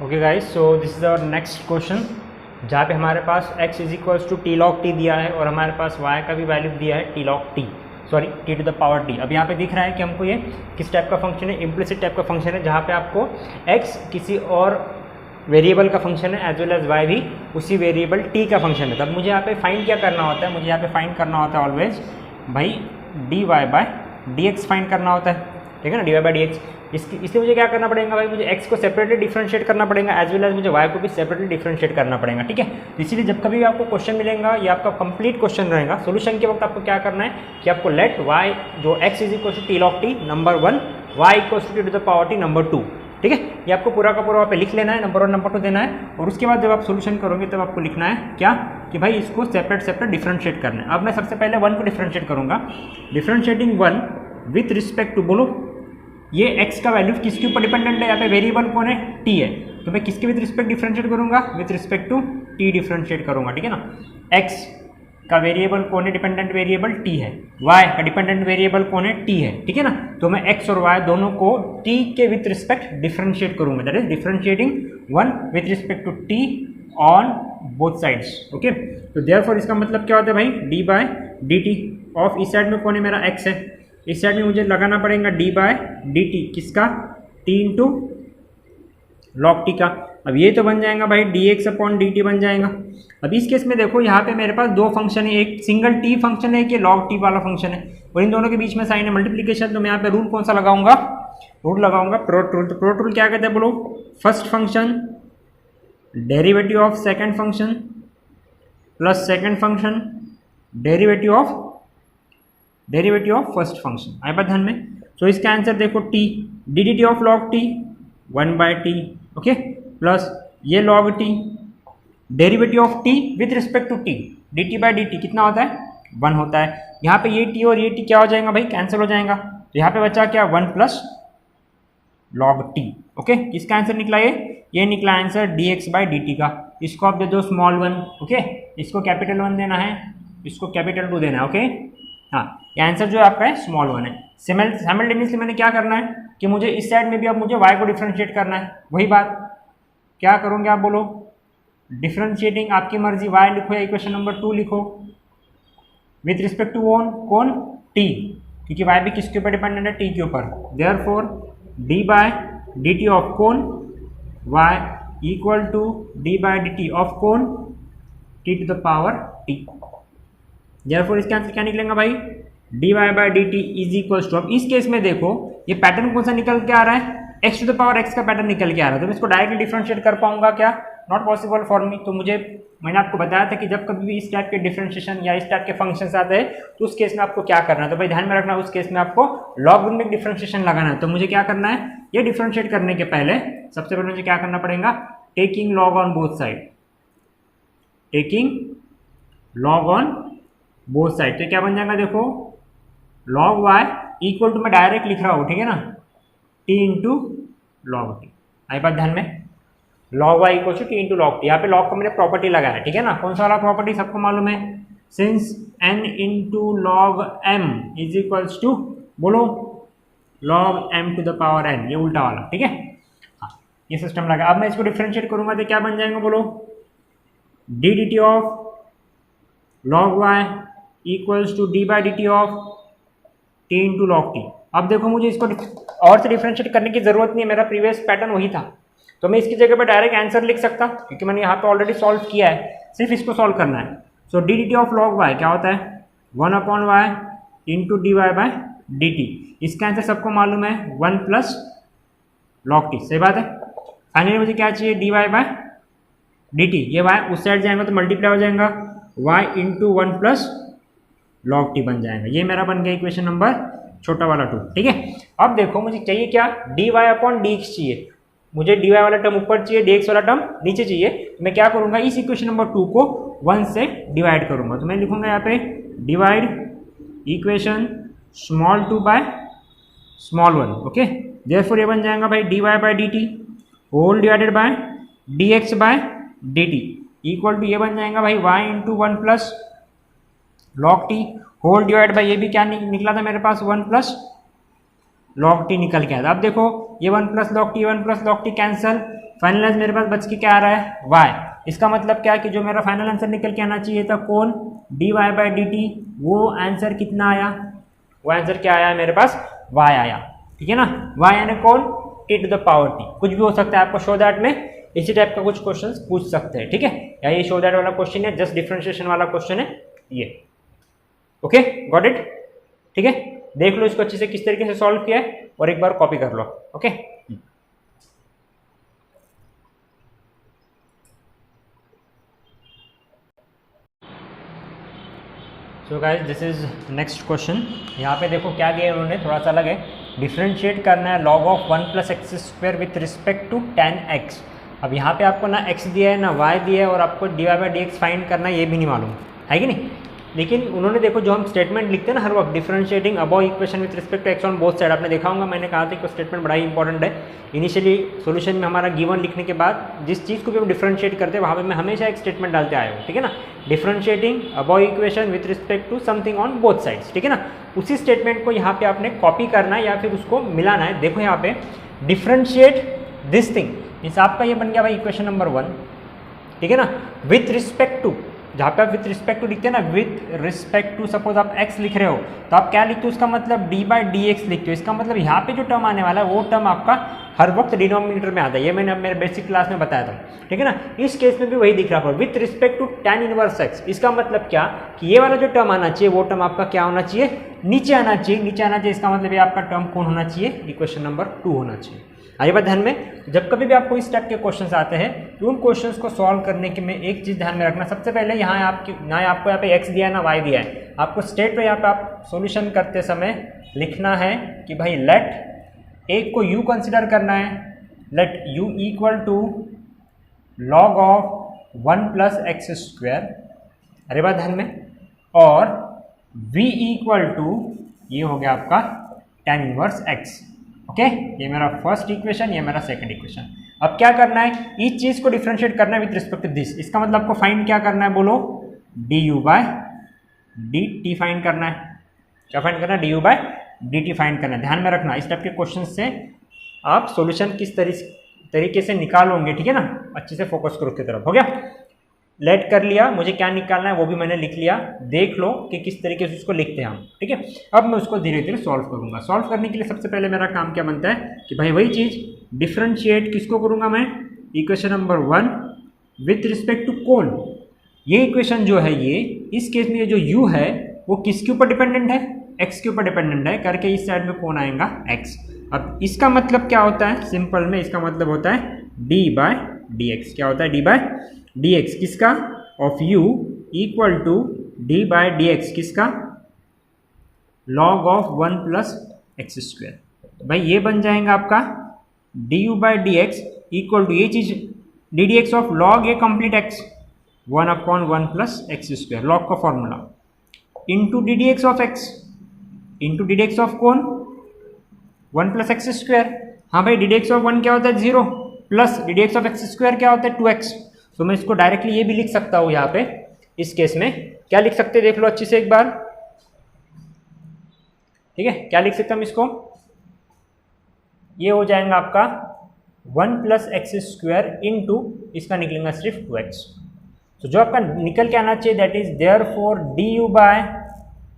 Okay guys, so this is our next question जहाँ पे हमारे पास x is equals to t log t दिया है और हमारे पास y का भी वैल्यू दिया है t log t, sorry t to the power t. अब यहाँ पे दिख रहा है कि हमको ये किस टाइप का फंक्शन है, इम्प्लिसिट टाइप का फंक्शन है जहाँ पे आपको x किसी और वेरिएबल का फंक्शन है एज वेल एज y भी उसी वेरिएबल t का फंक्शन है। तब मुझे यहाँ पे फाइंड क्या करना होता है, मुझे यहाँ पे फाइंड करना होता है ऑलवेज भाई d y by d x find करना होता है, ठीक है ना, d y by d x. इसलिए मुझे क्या करना पड़ेगा भाई, मुझे x को सेपरेटली डिफरेंशिएट करना पड़ेगा एज वेल एज मुझे y को भी सेपरेटली डिफरेंशिएट करना पड़ेगा, ठीक है। इसीलिए जब कभी भी आपको क्वेश्चन मिलेगा या आपका कंप्लीट क्वेश्चन रहेगा, सोल्यूशन के वक्त आपको क्या करना है कि आपको लेट y जो x is equal to t log t number 1, y equal to t to the power t number 2, ठीक है। ये आपको पूरा का पूरा वहाँ पे लिख लेना है, नंबर 1 नंबर 2 देना है और उसके बाद जब आप सोल्यूशन करोगे तब आपको लिखना है क्या कि भाई इसको सेपरेट डिफरेंशिएट करना है। अब मैं सबसे पहले 1 को डिफरेंशिएट करूँगा, डिफरेंशिएटिंग 1 विथ रिस्पेक्ट टू, बोलो ये x का वैल्यू किसके ऊपर डिपेंडेंट है, यहाँ पे वेरिएबल कौन है, t है, तो मैं किसके विथ रिस्पेक्ट डिफरेंशिएट करूंगा, with respect to t differentiate करूंगा, ठीक है ना। x का वेरिएबल कौन है, डिपेंडेंट वेरिएबल t है, y का डिपेंडेंट वेरिएबल कौन है, t है, ठीक है ना। तो मैं x और y दोनों को t के विथ रिस्पेक्ट डिफरेंशिएट करूंगा, that is differentiating 1 with respect to t on both sides, okay. तो देयरफॉर इसका मतलब क्या होता है भाई, d by d t of इस साइड में कौन है मेरा x है, इस साइड में मुझे लगाना पड़ेगा d बाय डी टी, किसका, t इंटू लॉग टी का। अब ये तो बन जाएगा भाई D x upon d T बन जाएगा। अब इस केस में देखो यहाँ पे मेरे पास दो फंक्शन है, एक सिंगल t फंक्शन है, कि लॉग टी वाला फंक्शन है, और इन दोनों के बीच में साइन है मल्टीप्लीकेशन। तो मैं यहाँ पे रूल कौन सा लगाऊंगा, रूल लगाऊंगा प्रोट रूल। तो प्रोट रूल क्या कहते हैं बोलो, first function derivative of second function plus second function derivative of first function, आए बात ध्यान में। तो इसका आंसर देखो t d d t of log t 1 by t, okay, plus ये log t derivative of t with respect to t d t by d t कितना होता है, 1 होता है। यहाँ पे ये t और ये t क्या हो जाएगा भाई, कैंसिल हो जाएगा, तो यहाँ पे बचा क्या, 1 प्लस लॉग t, ओके। किसका आंसर निकला, ये निकला answer D x by d t का। इसको आप दे दो स्मॉल 1, ओके, इसको कैपिटल 1 देना है, इसको कैपिटल 2 देना है, ओके। हाँ, ये आंसर जो आपका है स्मॉल 1 है। साइमल्टेनियसली मैंने क्या करना है कि मुझे इस साइड में भी अब मुझे y को डिफरेंशिएट करना है, वही बात क्या करोगे आप बोलो, डिफरेंशिएटिंग आपकी मर्जी, y लिखो या इक्वेशन नंबर 2 लिखो विथ रिस्पेक्ट टू कौन t, क्योंकि y भी किसके ऊपर डिपेंडेंट है, t के ऊपर। Therefore d by d t of कौन y equal to d by d t of कौन t to the power t। Therefore इसका आंसर क्या निकलेगा भाई, d y by d t is equals to, अब इस केस में देखो ये पैटर्न कौन सा निकल के आ रहा है, x to the power x का पैटर्न निकल के आ रहा है। तो मैं इसको डायरेक्टली डिफरेंशिएट कर पाऊंगा क्या, नॉट पॉसिबल फॉर मी। तो मैंने आपको बताया था कि जब कभी भी इस टाइप के डिफरेंशिएशन या इस टाइप के फंक्शंस आते हैं तो उस केस में आपको क्या करना है, तो भाई ध्यान में रखना, उस केस में आपको लॉगरिथमिक डिफरेंशिएशन लगाना है। तो मुझे क्या करना है, ये डिफरेंशिएट करने के पहले सबसे पहले मुझे क्या करना पड़ेगा, taking log on both side, taking log on both side. तो क्या बन जाएगा देखो, लॉग y इक्वल टू, मैं डायरेक्ट लिख रहा हूँ, ठीक है ना, t इंटू लॉग टी, आई बात ध्यान में, log y equal to t into log t. यहाँ पे लॉग का मैंने प्रॉपर्टी लगाया, ठीक है ना, कौन सा वाला प्रॉपर्टी सबको मालूम है, since n into log m is equals to, बोलो log m to the power n, ये उल्टा वाला, ठीक है। हाँ, ये सिस्टम लगा। अब मैं इसको डिफरेंशिएट करूंगा तो क्या बन जाएगा बोलो, d d t of log y equals to d by d t of t into log t. अब देखो मुझे इसको और से डिफरेंशिएट करने की जरूरत नहीं है, मेरा प्रीवियस पैटर्न वही था, तो मैं इसकी जगह पर डायरेक्ट आंसर लिख सकता क्योंकि मैंने यहाँ पे ऑलरेडी सॉल्व किया है, सिर्फ इसको सॉल्व करना है। So d d t of log y क्या होता है, 1 upon y into d y by d t. इसका आंसर सबको मालूम है 1 प्लस लॉग टी, सही बात है। फाइनली मुझे क्या चाहिए, d y by d t, ये वाई उस साइड जाएगा तो मल्टीप्लाई हो जाएगा, y into 1 plus log t बन जाएगा। ये मेरा बन गया इक्वेशन नंबर छोटा वाला 2, ठीक है। अब देखो मुझे चाहिए क्या, d y upon d x चाहिए, मुझे डी वाई वाला टर्म ऊपर चाहिए, डी एक्स वाला टर्म नीचे चाहिए। तो मैं क्या करूंगा, इस इक्वेशन नंबर 2 को 1 से डिवाइड करूंगा। तो मैं लिखूंगा यहाँ पे divide equation small 2 by small 1, okay. Therefore ये बन जाएगा भाई d y by d t whole divided by d x by d t equal to, ये बन जाएगा भाई y into 1 plus log t whole divide by, ये भी क्या निकला था मेरे पास, 1 प्लस लॉग टी निकल के आया। अब देखो ये 1 plus log t, 1 plus log T cancel, final मेरे पास बच के क्या आ रहा है, वाई। इसका मतलब क्या है कि जो मेरा फाइनल आंसर निकल के आना चाहिए था कौन, d y by d t, वो आंसर कितना आया, वो आंसर क्या आया मेरे पास, वाई आया। ठीक है ना, वाई यानी कौन, t to the power t. कुछ भी हो सकता है, आपको शो दैट में इसी टाइप का कुछ क्वेश्चन पूछ सकते हैं। ठीक है, या ये शो दैट वाला क्वेश्चन है, जस्ट डिफरेंशिएशन वाला क्वेश्चन है ये। Okay, got it. ठीक है, देख लो इसको अच्छे से किस तरीके से सॉल्व किया है और एक बार कॉपी कर लो। Okay, so guys this is next question. यहाँ पे देखो क्या दिया है उन्होंने, थोड़ा सा अलग है। डिफरेंशिएट करना है log of 1 plus x square with respect to tan x। अब यहाँ पे आपको ना x दिया है ना y दिया है, और आपको dy by d x find करना है, ये भी नहीं मालूम है कि नहीं। लेकिन उन्होंने देखो जो हम स्टेटमेंट लिखते हैं ना हर वक्त, differentiating above equation with respect to x on both side, आपने देखा होगा, मैंने कहा था कि स्टेटमेंट बड़ा ही इंपॉर्टेंट है। इनिशियली सॉल्यूशन में हमारा गिवन लिखने के बाद जिस चीज़ को भी हम डिफरेंशिएट करते हैं वहाँ पे मैं हमेशा एक स्टेटमेंट डालते आया हूँ। ठीक है ना, differentiating above equation with respect to something on both sides. ठीक है ना, उसी स्टेटमेंट को यहाँ पे आपने कॉपी करना है या फिर उसको मिलाना है। देखो यहाँ पे डिफरेंशिएट दिस थिंग मीन्स आपका ये बन गया भाई इक्वेशन नंबर 1। ठीक है ना, विथ रिस्पेक्ट टू, जहाँ पे आप विथ रिस्पेक्ट टू लिखते हैं ना, विथ रिस्पेक्ट टू सपोज आप x लिख रहे हो तो आप क्या लिखते हो, उसका मतलब d बाई डी एक्स लिखते हो। इसका मतलब यहाँ पे जो टर्म आने वाला है वो टर्म आपका हर वक्त डिनोमिनेटर में आता है, ये मैंने अब मेरे बेसिक क्लास में बताया था। ठीक है ना, इस केस में भी वही दिख रहा है, with respect to tan inverse x। इसका मतलब क्या कि ये वाला जो टर्म आना चाहिए वो टर्म आपका क्या होना चाहिए, नीचे आना चाहिए, नीचे आना चाहिए। इसका मतलब ये आपका टर्म कौन होना चाहिए, इक्वेशन नंबर 2 होना चाहिए। आइए बात ध्यान में, जब कभी भी आपको इस टाइप के क्वेश्चंस आते हैं तो उन क्वेश्चंस को सॉल्व करने के में एक चीज़ ध्यान में रखना, सबसे पहले यहाँ आपकी ना आपको यहाँ पे x दिया है ना y दिया है, आपको स्टेट पे यहाँ पे आप सॉल्यूशन करते समय लिखना है कि भाई लेट एक को u कंसिडर करना है, let u equal to log of 1 plus x square, अरे बात ध्यान में, और v इक्वल टू ये हो गया आपका tan इनवर्स x। ओके, ये मेरा फर्स्ट इक्वेशन, ये मेरा सेकंड इक्वेशन। अब क्या करना है, इस चीज को डिफरेंशिएट करना है विद रिस्पेक्ट टू दिस। इसका मतलब आपको फाइंड क्या करना है, बोलो d u by d t find करना है। क्या फाइंड करना है, d u by d t find करना है। ध्यान में रखना, इस टाइप के क्वेश्चन से आप सॉल्यूशन किस तरीके से निकालोगे। ठीक है ना, अच्छे से फोकस करो उसकी तरफ। हो गया, लेट कर लिया, मुझे क्या निकालना है वो भी मैंने लिख लिया, देख लो कि किस तरीके से उसको लिखते हैं हम। ठीक है, अब मैं उसको धीरे धीरे सॉल्व करूंगा। सॉल्व करने के लिए सबसे पहले मेरा काम क्या बनता है कि भाई वही चीज़ डिफरेंशिएट किसको करूंगा मैं, equation number 1 with respect to कौन, ये इक्वेशन जो है ये, इस केस में ये जो u है वो किसके ऊपर डिपेंडेंट है, x के ऊपर डिपेंडेंट है, करके इस साइड में कौन आएगा, x। अब इसका मतलब क्या होता है, सिंपल में इसका मतलब होता है d बाय डी एक्स। क्या होता है, d बाय डी एक्स किसका, of u equal to d by d x किसका, log of 1 plus x square. भाई ये बन जाएगा आपका du by d x equal to ये चीज d d x of log a complete x 1 upon 1 plus x square, log का formula, into d d x of x, into d d x of कौन, 1 plus x square. हाँ भाई, d d x of 1 क्या होता है 0, plus D d x of x square क्या होता है 2x। तो मैं इसको डायरेक्टली ये भी लिख सकता हूँ यहाँ पे, इस केस में क्या लिख सकते हैं, देख लो अच्छे से एक बार। ठीक है, क्या लिख सकता हूँ इसको, ये हो जाएगा आपका 1 प्लस एक्स स्क्वायर इंटू इसका निकलेगा सिर्फ 2x। तो जो आपका निकल के आना चाहिए that is therefore d u by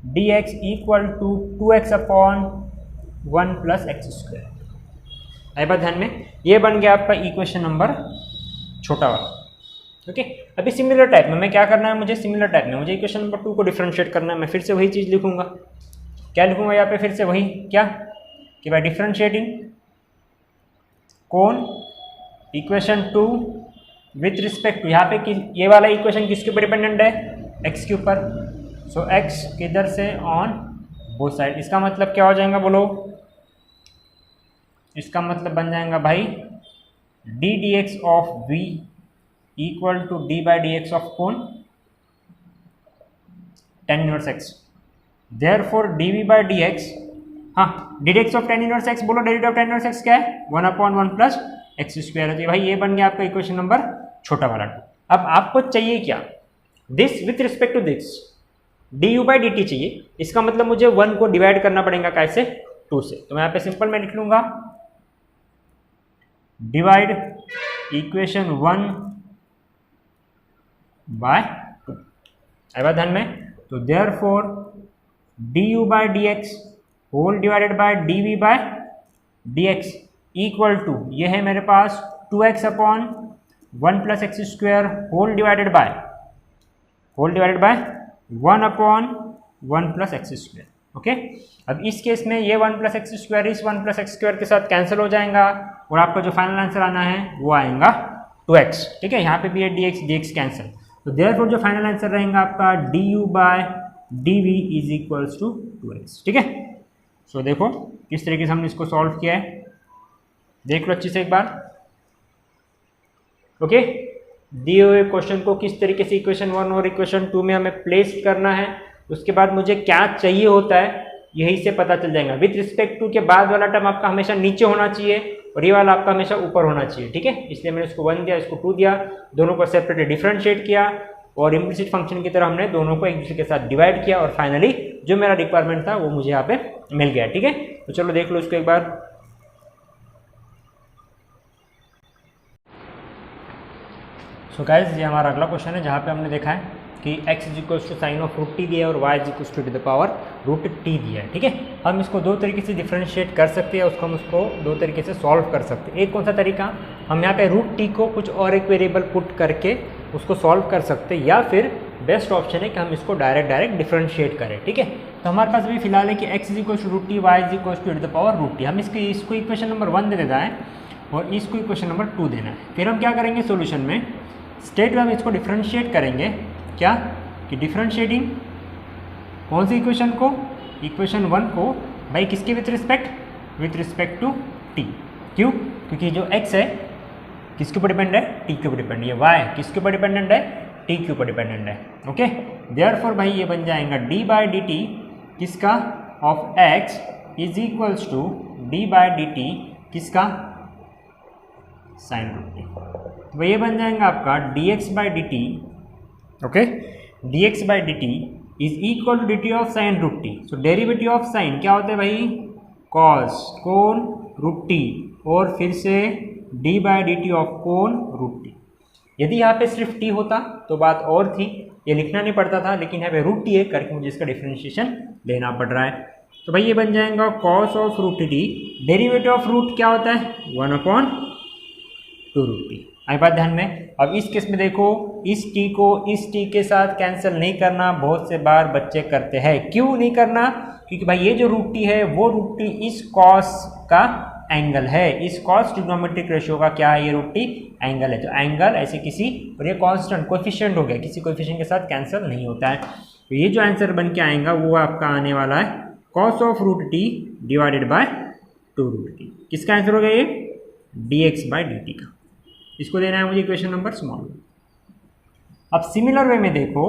d x equal to 2x upon 1 plus x square. आई बात ध्यान में, ये बन गया आपका इक्वेशन नंबर छोटा वाला। ओके, अभी सिमिलर टाइप में मैं क्या करना है, मुझे सिमिलर टाइप में मुझे इक्वेशन नंबर 2 को डिफरेंशिएट करना है। मैं फिर से वही चीज़ लिखूंगा, क्या लिखूंगा यहाँ पे, फिर से वही क्या कि भाई डिफरेंशिएटिंग कौन, इक्वेशन 2 विथ रिस्पेक्ट टू, यहाँ पे ये वाला इक्वेशन किसके ऊपर डिपेंडेंट है, x के ऊपर। सो x किधर से, ऑन बोथ साइड। इसका मतलब क्या हो जाएगा बोलो, इसका मतलब बन जाएगा भाई d d x of v equal to d by d x of कौन, tan inverse x। Therefore dv by d x, हाँ d d x of tan inverse x, बोलो derivative of tan inverse x क्या है, 1 upon 1 plus x square है। भाई ये बन गया आपका इक्वेशन नंबर छोटा वाला 2। अब आपको चाहिए क्या, this with respect to this d u by d t चाहिए। इसका मतलब मुझे 1 को डिवाइड करना पड़ेगा कैसे, 2 से। तो मैं यहाँ पे सिंपल में लिख लूँगा डिवाइड इक्वेशन 1 बाय 2। आई बात ध्यान में? तो therefore du by dx whole divided by dv by dx equal to ये है मेरे पास 2x upon 1 plus x square whole divided by 1 upon 1 plus x square. Okay, अब इस केस में ये 1 प्लस एक्स स्क्वायर इस 1 प्लस एक्स स्क्वायर के साथ कैंसिल हो जाएगा और आपका जो फाइनल आंसर आना है वो आएगा 2x। ठीक है, यहाँ पे भी है dx कैंसिल। तो देयरफॉर जो फाइनल आंसर रहेगा आपका du by dv is equals to 2x। ठीक है, सो देखो किस तरीके से हमने इसको सॉल्व किया है, देख लो अच्छे से एक बार। ओके, दिए हुए क्वेश्चन को किस तरीके से इक्वेशन 1 और इक्वेशन 2 में हमें प्लेस करना है, उसके बाद मुझे क्या चाहिए होता है यही से पता चल जाएगा। विथ रिस्पेक्ट टू के बाद वाला टर्म आपका हमेशा नीचे होना चाहिए और ये वाला आपका हमेशा ऊपर होना चाहिए। ठीक है, इसलिए मैंने इसको 1 दिया, इसको 2 दिया, दोनों को सेपरेटली डिफरेंशिएट किया और इम्प्लिसिट फंक्शन की तरह हमने दोनों को एक दूसरे के साथ डिवाइड किया और फाइनली जो मेरा रिक्वायरमेंट था वो मुझे यहाँ पे मिल गया। ठीक है, तो चलो देख लो इसको एक बार। सो गाइस, ये हमारा अगला क्वेश्चन है जहाँ पे हमने देखा है कि x is equals to sine of root t दिया है और y is equals to the power root t दिया है। ठीक है, हम इसको दो तरीके से डिफरेंशिएट कर सकते हैं, उसको हम उसको दो तरीके से सॉल्व कर सकते हैं। एक कौन सा तरीका, हम यहाँ पे रूट टी को कुछ और एक वेरिएबल पुट करके उसको सॉल्व कर सकते हैं, या फिर बेस्ट ऑप्शन है कि हम इसको डायरेक्ट डिफरेंशिएट करें। ठीक है, तो हमारे पास अभी फिलहाल है कि x is equals to root t, y is equals to the power root t. हम इसको इक्वेशन नंबर 1 दे देना है और इसको इक्वेशन नंबर 2 देना है। फिर हम क्या करेंगे, सोल्यूशन में स्टेट में हम इसको डिफरेंशिएट करेंगे। क्या कि डिफरेंशिएटिंग कौन सी इक्वेशन को, इक्वेशन 1 को भाई किसके विथ रिस्पेक्ट टू t। क्यों? क्योंकि जो x है किसके ऊपर डिपेंड है, t के ऊपर डिपेंड है। y किसके ऊपर डिपेंडेंट है, t के ऊपर डिपेंडेंट है। ओके, देयरफॉर भाई ये बन जाएगा d बाय डी टी किसका, of x is equals to d by d t किसका, साइन रूट टी। तो ये बन जाएगा आपका dx by d t. Okay, dx by d t is equal to d t of sine root t. So derivative of sine क्या होता है भाई, कॉस कोन रूट टी, और फिर से d by d t of कोन रूट टी। यदि यहाँ पे सिर्फ t होता तो बात और थी, ये लिखना नहीं पड़ता था, लेकिन यहाँ पे रूट टी है करके मुझे इसका डिफरेंशिएशन लेना पड़ रहा है। तो भाई ये बन जाएगा cos of root t, derivative of root क्या होता है, 1/2 रूट टी। आई बात ध्यान में? अब इस केस में देखो, इस t को इस t के साथ कैंसिल नहीं करना, बहुत से बार बच्चे करते हैं। क्यों नहीं करना, क्योंकि भाई ये जो रूट टी है वो रूट टी इस कॉस का एंगल है, इस कॉस ट्रिग्नोमेट्रिक रेशियो का क्या है, ये रूट टी एंगल है। तो एंगल ऐसे किसी, और ये कांस्टेंट कोएफिशिएंट हो गया, किसी कोएफिशिएंट के साथ कैंसिल नहीं होता है। तो ये जो आंसर बन के आएगा वो आपका आने वाला है cos of root t divided by 2 root t. किसका आंसर हो गया ये, dx बाई डी टी का। इसको देना है मुझे इक्वेशन नंबर स्मॉल। अब सिमिलर वे में देखो,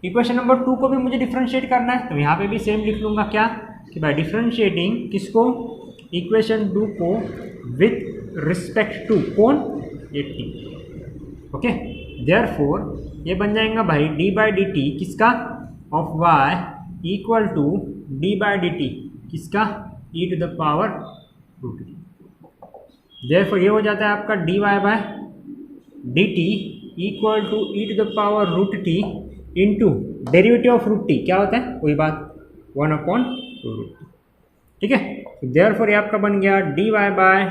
इक्वेशन नंबर 2 को भी मुझे डिफरेंशिएट करना है, तो यहाँ पे भी सेम लिख लूँगा क्या, कि बाय डिफरेंशिएटिंग किसको, इक्वेशन 2 को विथ रिस्पेक्ट टू कौन, ये t। ओके, देयरफॉर ये बन जाएगा भाई d बाई डी टी किसका, of y equal to d by d t किसका, e to the power root t. Therefore ये हो जाता है आपका dy by d t equal to e to the power root t into derivative of root t क्या होता है, कोई बात, 1/2 रूट टी। ठीक है, देयरफॉर ये आपका बन गया dy by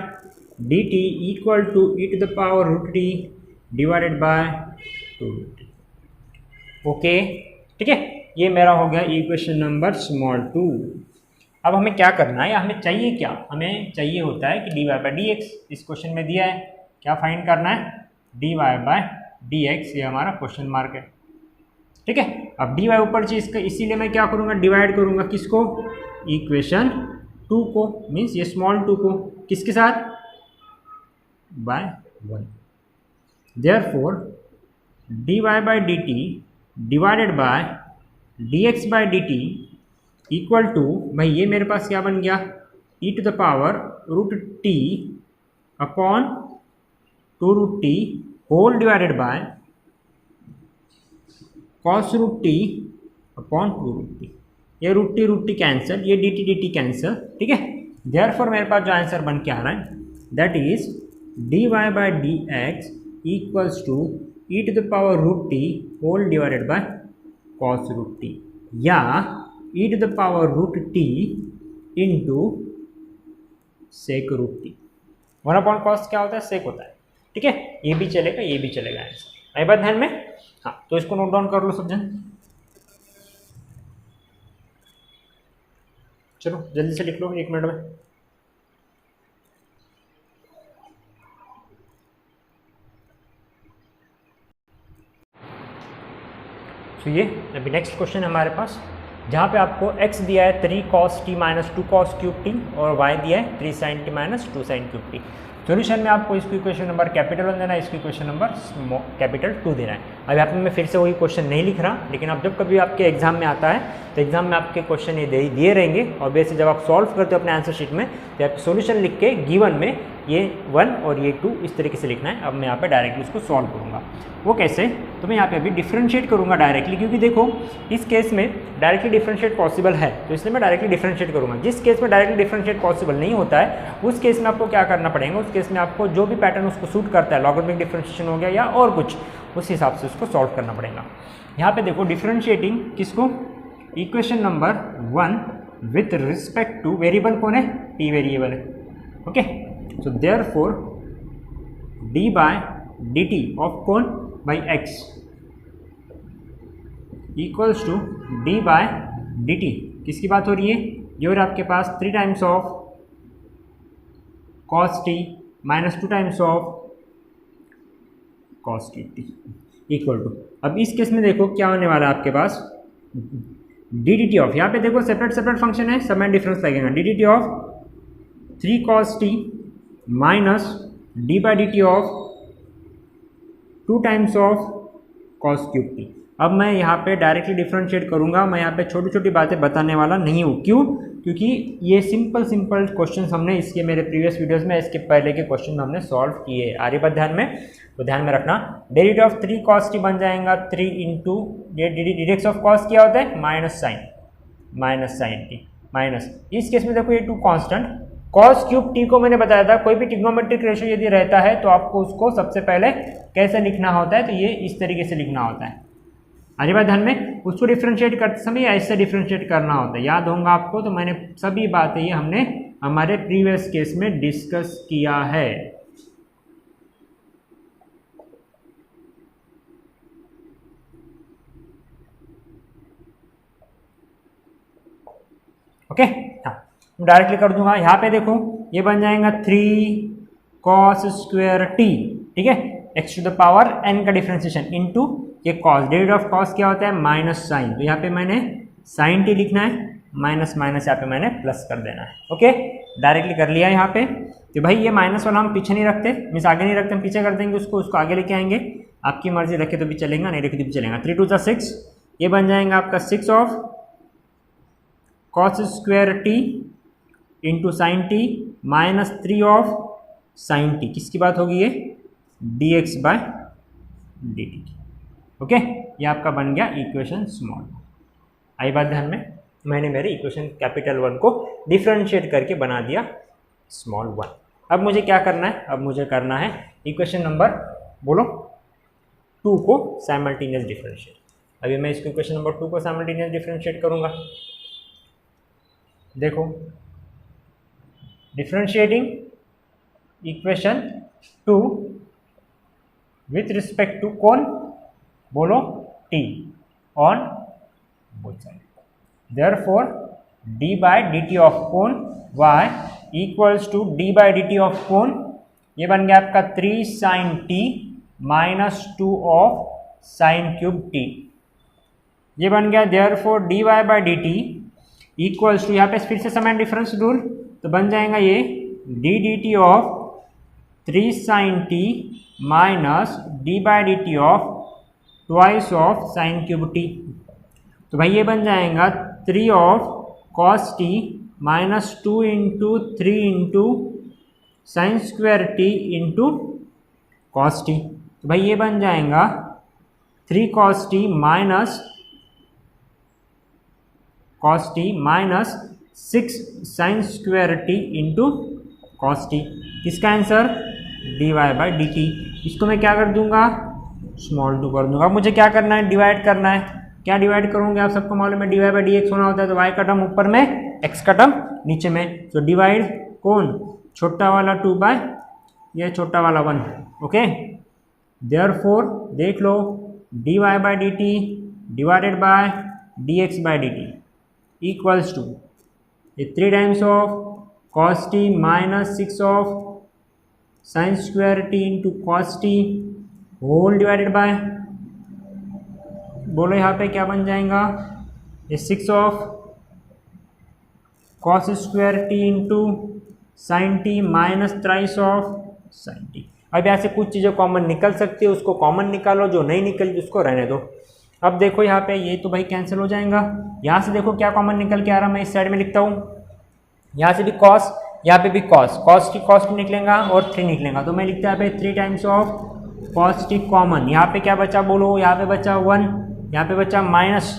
d t equal to e to the power root t divided by 2 root t. Okay, ठीक है, ये मेरा हो गया इक्वेशन नंबर स्मॉल 2। अब हमें क्या करना है, हमें चाहिए क्या, हमें चाहिए होता है कि dy बाई डी एक्स, इस क्वेश्चन में दिया है, क्या फाइंड करना है, dy बाई डी एक्स, ये हमारा क्वेश्चन मार्क है। ठीक है, अब dy ऊपर चाहिए इसका, इसीलिए मैं क्या करूँगा, डिवाइड करूँगा किसको, इक्वेशन 2 को, मीन्स ये स्मॉल 2 को किसके साथ, by 1। Therefore dy by d t divided by dx by d t equal to, भाई ये मेरे पास क्या बन गया, e to the power root t upon 2 root t whole divided by cos root t upon 2 root t. ये root t cancel, ये d t cancel. ठीक है, देयरफॉर मेरे पास जो आंसर बन के आ रहा है that is dy by d x equals to e to the power root t whole divided by cos root t, या e to the power root t into sec root t. 1/cos क्या होता है? सेक होता है। ठीक है, ये भी चलेगा, ये भी चलेगा आंसर। आई बात ध्यान में? हाँ, तो इसको नोट डाउन कर लो सब जन। चलो जल्दी से लिख लो 1 मिनट में। तो ये अभी नेक्स्ट क्वेश्चन हमारे पास, जहाँ पे आपको x दिया है 3 cos t minus 2 cos cube T और y दिया है 3 sin t minus 2 sin cube T. Solution में आपको इसको इक्वेशन नंबर कैपिटल 1 देना है, इसको इक्वेशन नंबर कैपिटल 2 देना है। अब यहाँ पे मैं फिर से वही क्वेश्चन नहीं लिख रहा, लेकिन अब जब कभी आपके एग्जाम में आता है तो एग्जाम में आपके क्वेश्चन ये दिए रहेंगे और वैसे जब आप सॉल्व करते हो अपने आंसर शीट में तो आप सोल्यूशन लिख के गिवन में ये 1 और ये 2 इस तरीके से लिखना है। अब मैं यहाँ पे डायरेक्टली उसको सॉल्व करूँगा। वो कैसे? तो मैं यहाँ पे अभी डिफरेंशिएट करूँगा डायरेक्टली, क्योंकि देखो इस केस में डायरेक्टली डिफरेंशिएट पॉसिबल है, तो इसलिए मैं डायरेक्टली डिफरेंशिएट करूँगा। जिस केस में डायरेक्टली डिफरेंशिएट पॉसिबल नहीं होता है उस केस में आपको क्या करना पड़ेगा? उस केस में आपको जो भी पैटर्न उसको सूट करता है, लॉगरिथमिक डिफरेंशिएशन हो गया या और कुछ, उस हिसाब से उसको सॉल्व करना पड़ेगा। यहाँ पे देखो डिफरेंशिएटिंग किसको? Equation number 1 with respect to variable कौन है? टी वेरिएबल है। Okay, so therefore d by d t of कौन? By x equals to d by d t. किसकी बात हो रही है? ये और आपके पास 3 times of cos t minus 2 times of cos t equal to, अब इस केस में देखो क्या होने वाला है आपके पास? डी डी टी ऑफ, यहाँ पे देखो सेपरेट सेपरेट फंक्शन है, सब में डिफरेंस लगेगा। D d t of 3 cos T minus d by d t of 2 times of cos cube T. अब मैं यहाँ पे डायरेक्टली डिफरेंशिएट करूँगा, मैं यहाँ पे छोटी छोटी बातें बताने वाला नहीं हूँ। क्यों? क्योंकि ये सिंपल सिंपल क्वेश्चन हमने इसके मेरे प्रीवियस वीडियोस में, इसके पहले के क्वेश्चन हमने सॉल्व किए। आ रही बात ध्यान में? तो ध्यान में रखना, डेरिवेटिव ऑफ 3 cos टी बन जाएगा 3 इंटू डिरेक्स ऑफ कॉस क्या होता है? माइनस साइन टी माइनस, इस केस में देखो ये 2 कांस्टेंट, कॉस क्यूब टी को मैंने बताया था कोई भी ट्रिग्नोमेट्रिक रेशियो यदि रहता है तो आपको उसको सबसे पहले कैसे लिखना होता है? तो ये इस तरीके से लिखना होता है। अरे बात ध्यान में, उसको डिफरेंशिएट करते समय ऐसे डिफरेंशिएट करना होता है, याद होगा आपको। तो मैंने सभी बातें ये हमने हमारे प्रीवियस केस में डिस्कस किया है। ओके, हाँ डायरेक्टली कर दूंगा। यहाँ पे देखो ये बन जाएगा 3 cos स्क्वायर टी, ठीक है, x to the power n का डिफरेंशिएशन इनटू ये cos, डेरिवेटिव ऑफ cos क्या होता है? Minus sine. तो यहाँ पे मैंने साइन टी लिखना है, माइनस माइनस यहाँ पे मैंने प्लस कर देना है। ओके, डायरेक्टली कर लिया यहाँ पे। तो भाई ये माइनस वाला हम पीछे नहीं रखते, मीन्स आगे नहीं रखते, हम पीछे कर देंगे उसको आगे लेके आएंगे। आपकी मर्जी, रखे तो भी चलेगा, नहीं रखे तो भी चलेगा। 3 2 6, ये बन जाएगा आपका 6 of cos square t into sine t minus 3 of sine t. किसकी बात होगी? ये d x by d t. Okay, ये आपका बन गया इक्वेशन स्मॉल। आई बात ध्यान में? मैंने मेरे इक्वेशन कैपिटल 1 को डिफरेंशिएट करके बना दिया स्मॉल 1। अब मुझे क्या करना है? अब मुझे करना है इक्वेशन नंबर बोलो 2 को साइमल्टेनियस डिफरेंशिएट। अभी मैं इसको इक्वेशन नंबर 2 को साइमल्टेनियस डिफरेंशिएट करूँगा। देखो, differentiating equation 2 with respect to कौन? बोलो t on both side. Therefore d by d t of कौन? y equals to d by d t of कौन? ये बन गया आपका 3 sin t minus 2 of sine cube t। ये बन गया therefore dy by d t equals to, यहाँ पे फिर से समान डिफरेंस रूल, तो बन जाएगा ये d d t of 3 sin t minus d by d t of twice of sine cube t. तो भाई ये बन जाएगा 3 of cos t minus 2 into 3 into sine square t into cos t. तो भाई ये बन जाएगा 3 cos t minus cos t minus 6 sine square t into cos t. किसका answer? D y by d t. इसको मैं क्या कर दूंगा? स्मॉल टू कर दूंगा। अब मुझे क्या करना है? डिवाइड करना है। क्या डिवाइड करूँगे? आप सबको मालूम है d y by d x होना होता है, तो वाई का टर्म ऊपर में, एक्स का टर्म नीचे में। तो डिवाइड कौन? छोटा वाला 2 बाय ये छोटा वाला 1। ओके, देयरफॉर देख लो d y by d t divided by d x by d t equals to ये 3 times of cos t minus 6 of sine square t into cos t whole divided by, बोलो यहाँ पे क्या बन जाएगा? ये 6 of cos square t into sine t minus 3 of sine t. अब यहाँ से कुछ चीज़ें कॉमन निकल सकती है, उसको कॉमन निकालो, जो नहीं निकली उसको रहने दो। अब देखो यहाँ पे ये तो भाई कैंसिल हो जाएगा। यहाँ से देखो क्या कॉमन निकल के आ रहा, मैं इस साइड में लिखता हूँ। यहाँ से भी कॉस, यहाँ पे भी कॉस, कॉस टी निकलेगा और 3 निकलेगा, तो मैं लिखता है यहाँ पे 3 times of cos T common. यहाँ पे क्या बचा बोलो? यहाँ पे बचा 1, यहाँ पे बचा माइनस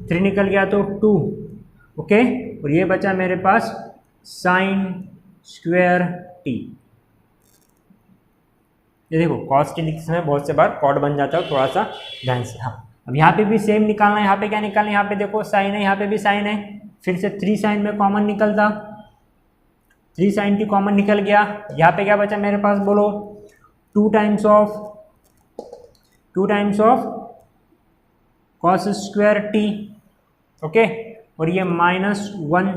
3 निकल गया तो 2। ओके, और ये बचा मेरे पास साइन स्क्वायर टी। ये देखो कॉस टी लिखते समय बहुत से बार कॉड बन जाता है, थोड़ा सा ध्यान से। हाँ, अब यहाँ पे भी सेम निकालना है। यहाँ पे क्या निकालना है? यहाँ पे देखो साइन है, यहाँ पे भी साइन है, फिर से 3 साइन में कॉमन निकलता, 3 साइन टी कॉमन निकल गया। यहाँ पे क्या बचा मेरे पास बोलो? 2 times of cos square T. Okay, और ये -1।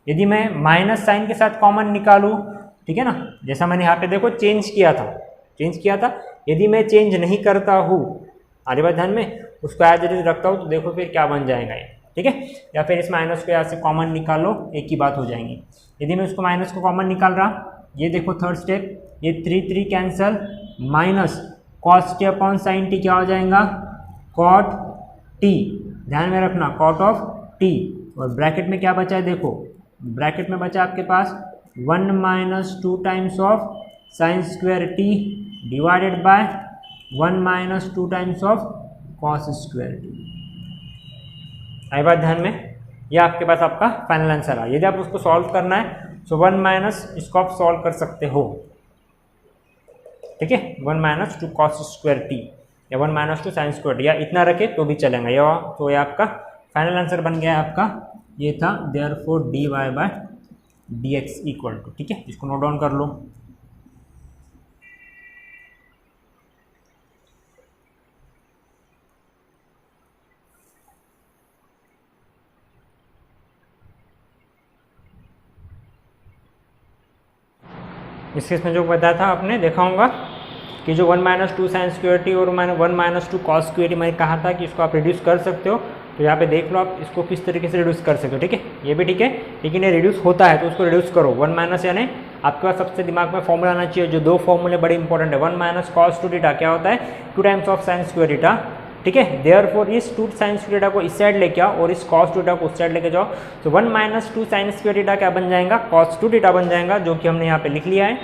यदि मैं माइनस साइन के साथ कॉमन निकालूँ, ठीक है ना, जैसा मैंने यहाँ पे देखो चेंज किया था। यदि मैं चेंज नहीं करता हूँ, आगे बात ध्यान में, उसको एज इट इज रखता हूँ, तो देखो फिर क्या बन जाएगा ये, ठीक है। या फिर इस माइनस को यहाँ से कॉमन निकालो, एक ही बात हो जाएंगी। यदि मैं उसको माइनस को कॉमन निकाल रहा, ये देखो थर्ड स्टेप, ये 3 cancel, minus cos t upon sine t क्या हो जाएगा? Cot t. ध्यान में रखना, कॉट ऑफ टी। और ब्रैकेट में क्या बचा है? देखो ब्रैकेट में बचा आपके पास 1 minus 2 times of sine square t divided by 1 minus 2 times of cos square t. आई बात ध्यान में? यह आपके पास आपका फाइनल आंसर है। यदि आप उसको सॉल्व करना है तो 1 माइनस इसको आप सॉल्व कर सकते हो, ठीक है। 1 माइनस 2 कॉस स्क्वायर टी या 1 माइनस 2 साइन स्क्वायर टी, या इतना रखे तो भी चलेगा। या तो ये आपका फाइनल आंसर बन गया है आपका, ये था therefore d y by d x equal to, ठीक है। इसको नोट डाउन कर लो। इस केस में जो बताया था आपने देखा होगा कि जो 1 माइनस 2 साइन स्क्वायर टी और 1 माइनस 2 कॉस स्क्वायर टी, मैंने कहा था कि इसको आप रिड्यूस कर सकते हो। तो यहाँ पे देख लो आप इसको किस तरीके से रिड्यूस कर सकते हो, ठीक है। ये भी ठीक है, लेकिन ये रिड्यूस होता है तो उसको रिड्यूस करो। 1 माइनस यानी आपके पास सबसे दिमाग में फॉर्मूला आना चाहिए, जो 2 फॉर्मूले बड़े इंपॉर्टेंट है। 1 माइनस कॉस 2 थीटा क्या होता है? 2 times of sine square theta, ठीक है। देयरफॉर इस 2 साइन स्क्वायर थीटा को इस साइड लेके आओ और इस कॉस 2 थीटा को उस साइड लेके जाओ। तो 1 माइनस 2 साइन स्क्वायर थीटा क्या बन जाएगा? कॉस 2 थीटा बन जाएगा, जो कि हमने यहाँ पे लिख लिया है।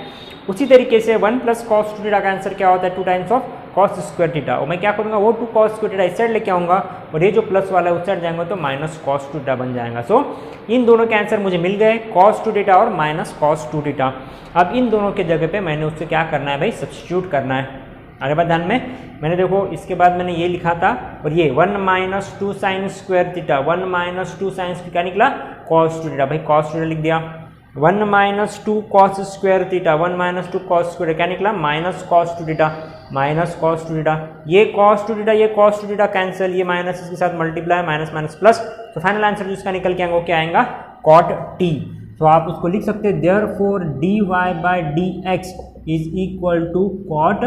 उसी तरीके से 1 प्लस कॉस 2 थीटा का आंसर क्या होता है? 2 times of cos square theta. और मैं क्या करूँगा, वो 2 कॉस स्क्वायर थीटा इस साइड लेके आऊँगा और ये जो प्लस वाला है उस साइड जाएंगे तो माइनस कॉस 2 थीटा बन जाएगा। सो इन दोनों के आंसर मुझे मिल गए, कॉस 2 थीटा और माइनस कॉस 2 थीटा। अब इन दोनों के जगह पे मैंने उससे क्या करना है भाई? सब्स्टिट्यूट करना है। आगे बात ध्यान में, मैंने देखो इसके बाद मैंने ये लिखा था, और ये 1 minus 2 sine square theta, 1 minus 2 sine square क्या निकला? Cos 2 theta. भाई कॉस 2 थीटा लिख दिया। 1 minus 2 cos square theta, 1 minus 2 cos square क्या निकला? Minus cos 2 theta, minus cos 2 theta. ये कॉस 2 थीटा, ये कॉस 2 थीटा कैंसिल, ये माइनस इसके साथ मल्टीप्लाई, माइनस माइनस प्लस। तो फाइनल आंसर जिसका निकल के आएगा वो क्या आएगा? Cot t. तो आप उसको लिख सकते हैं therefore d y by d x is equal to cot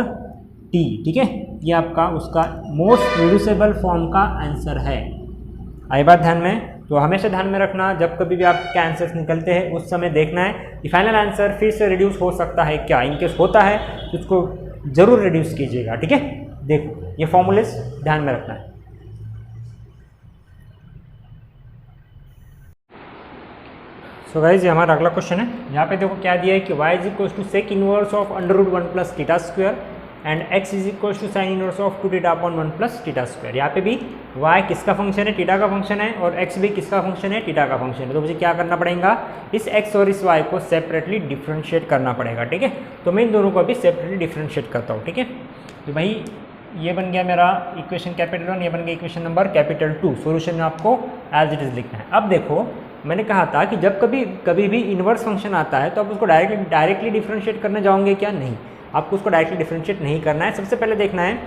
t, ठीक है। ये आपका उसका मोस्ट रिड्यूसेबल फॉर्म का आंसर है। आई बात ध्यान में? तो हमेशा ध्यान में रखना, जब कभी भी आपके आंसर्स निकलते हैं उस समय देखना है कि फाइनल आंसर फिर से रिड्यूस हो सकता है क्या। इनकेस होता है तो उसको जरूर रिड्यूस कीजिएगा, ठीक है। देखो ये फॉर्मूलेस ध्यान में रखना है। सो गाइज ये हमारा अगला क्वेश्चन है। यहाँ पे देखो क्या दिया है कि y is equal to sec inverse of under root 1 plus theta square and x is equal to sine inverse of 2 theta upon 1 plus theta square. यहाँ पे भी y किसका फंक्शन है, थीटा का फंक्शन है, और x भी किसका फंक्शन है, थीटा का फंक्शन है। तो मुझे क्या करना पड़ेगा, इस x और इस y को सेपरेटली डिफ्रेंशिएट करना पड़ेगा, ठीक है। तो मैं इन दोनों को अभी सेपरेटली डिफ्रेंशिएट करता हूँ, ठीक है। तो भाई ये बन गया मेरा इक्वेशन कैपिटल 1, ये बन गया इक्वेशन नंबर कैपिटल 2। सॉल्यूशन में आपको एज इट इज लिखना है। अब देखो मैंने कहा था कि जब कभी भी इन्वर्स फंक्शन आता है तो आप उसको डायरेक्टली डिफरेंशिएट करने जाओगे क्या, नहीं, आपको उसको डायरेक्टली डिफरेंशिएट नहीं करना है। सबसे पहले देखना है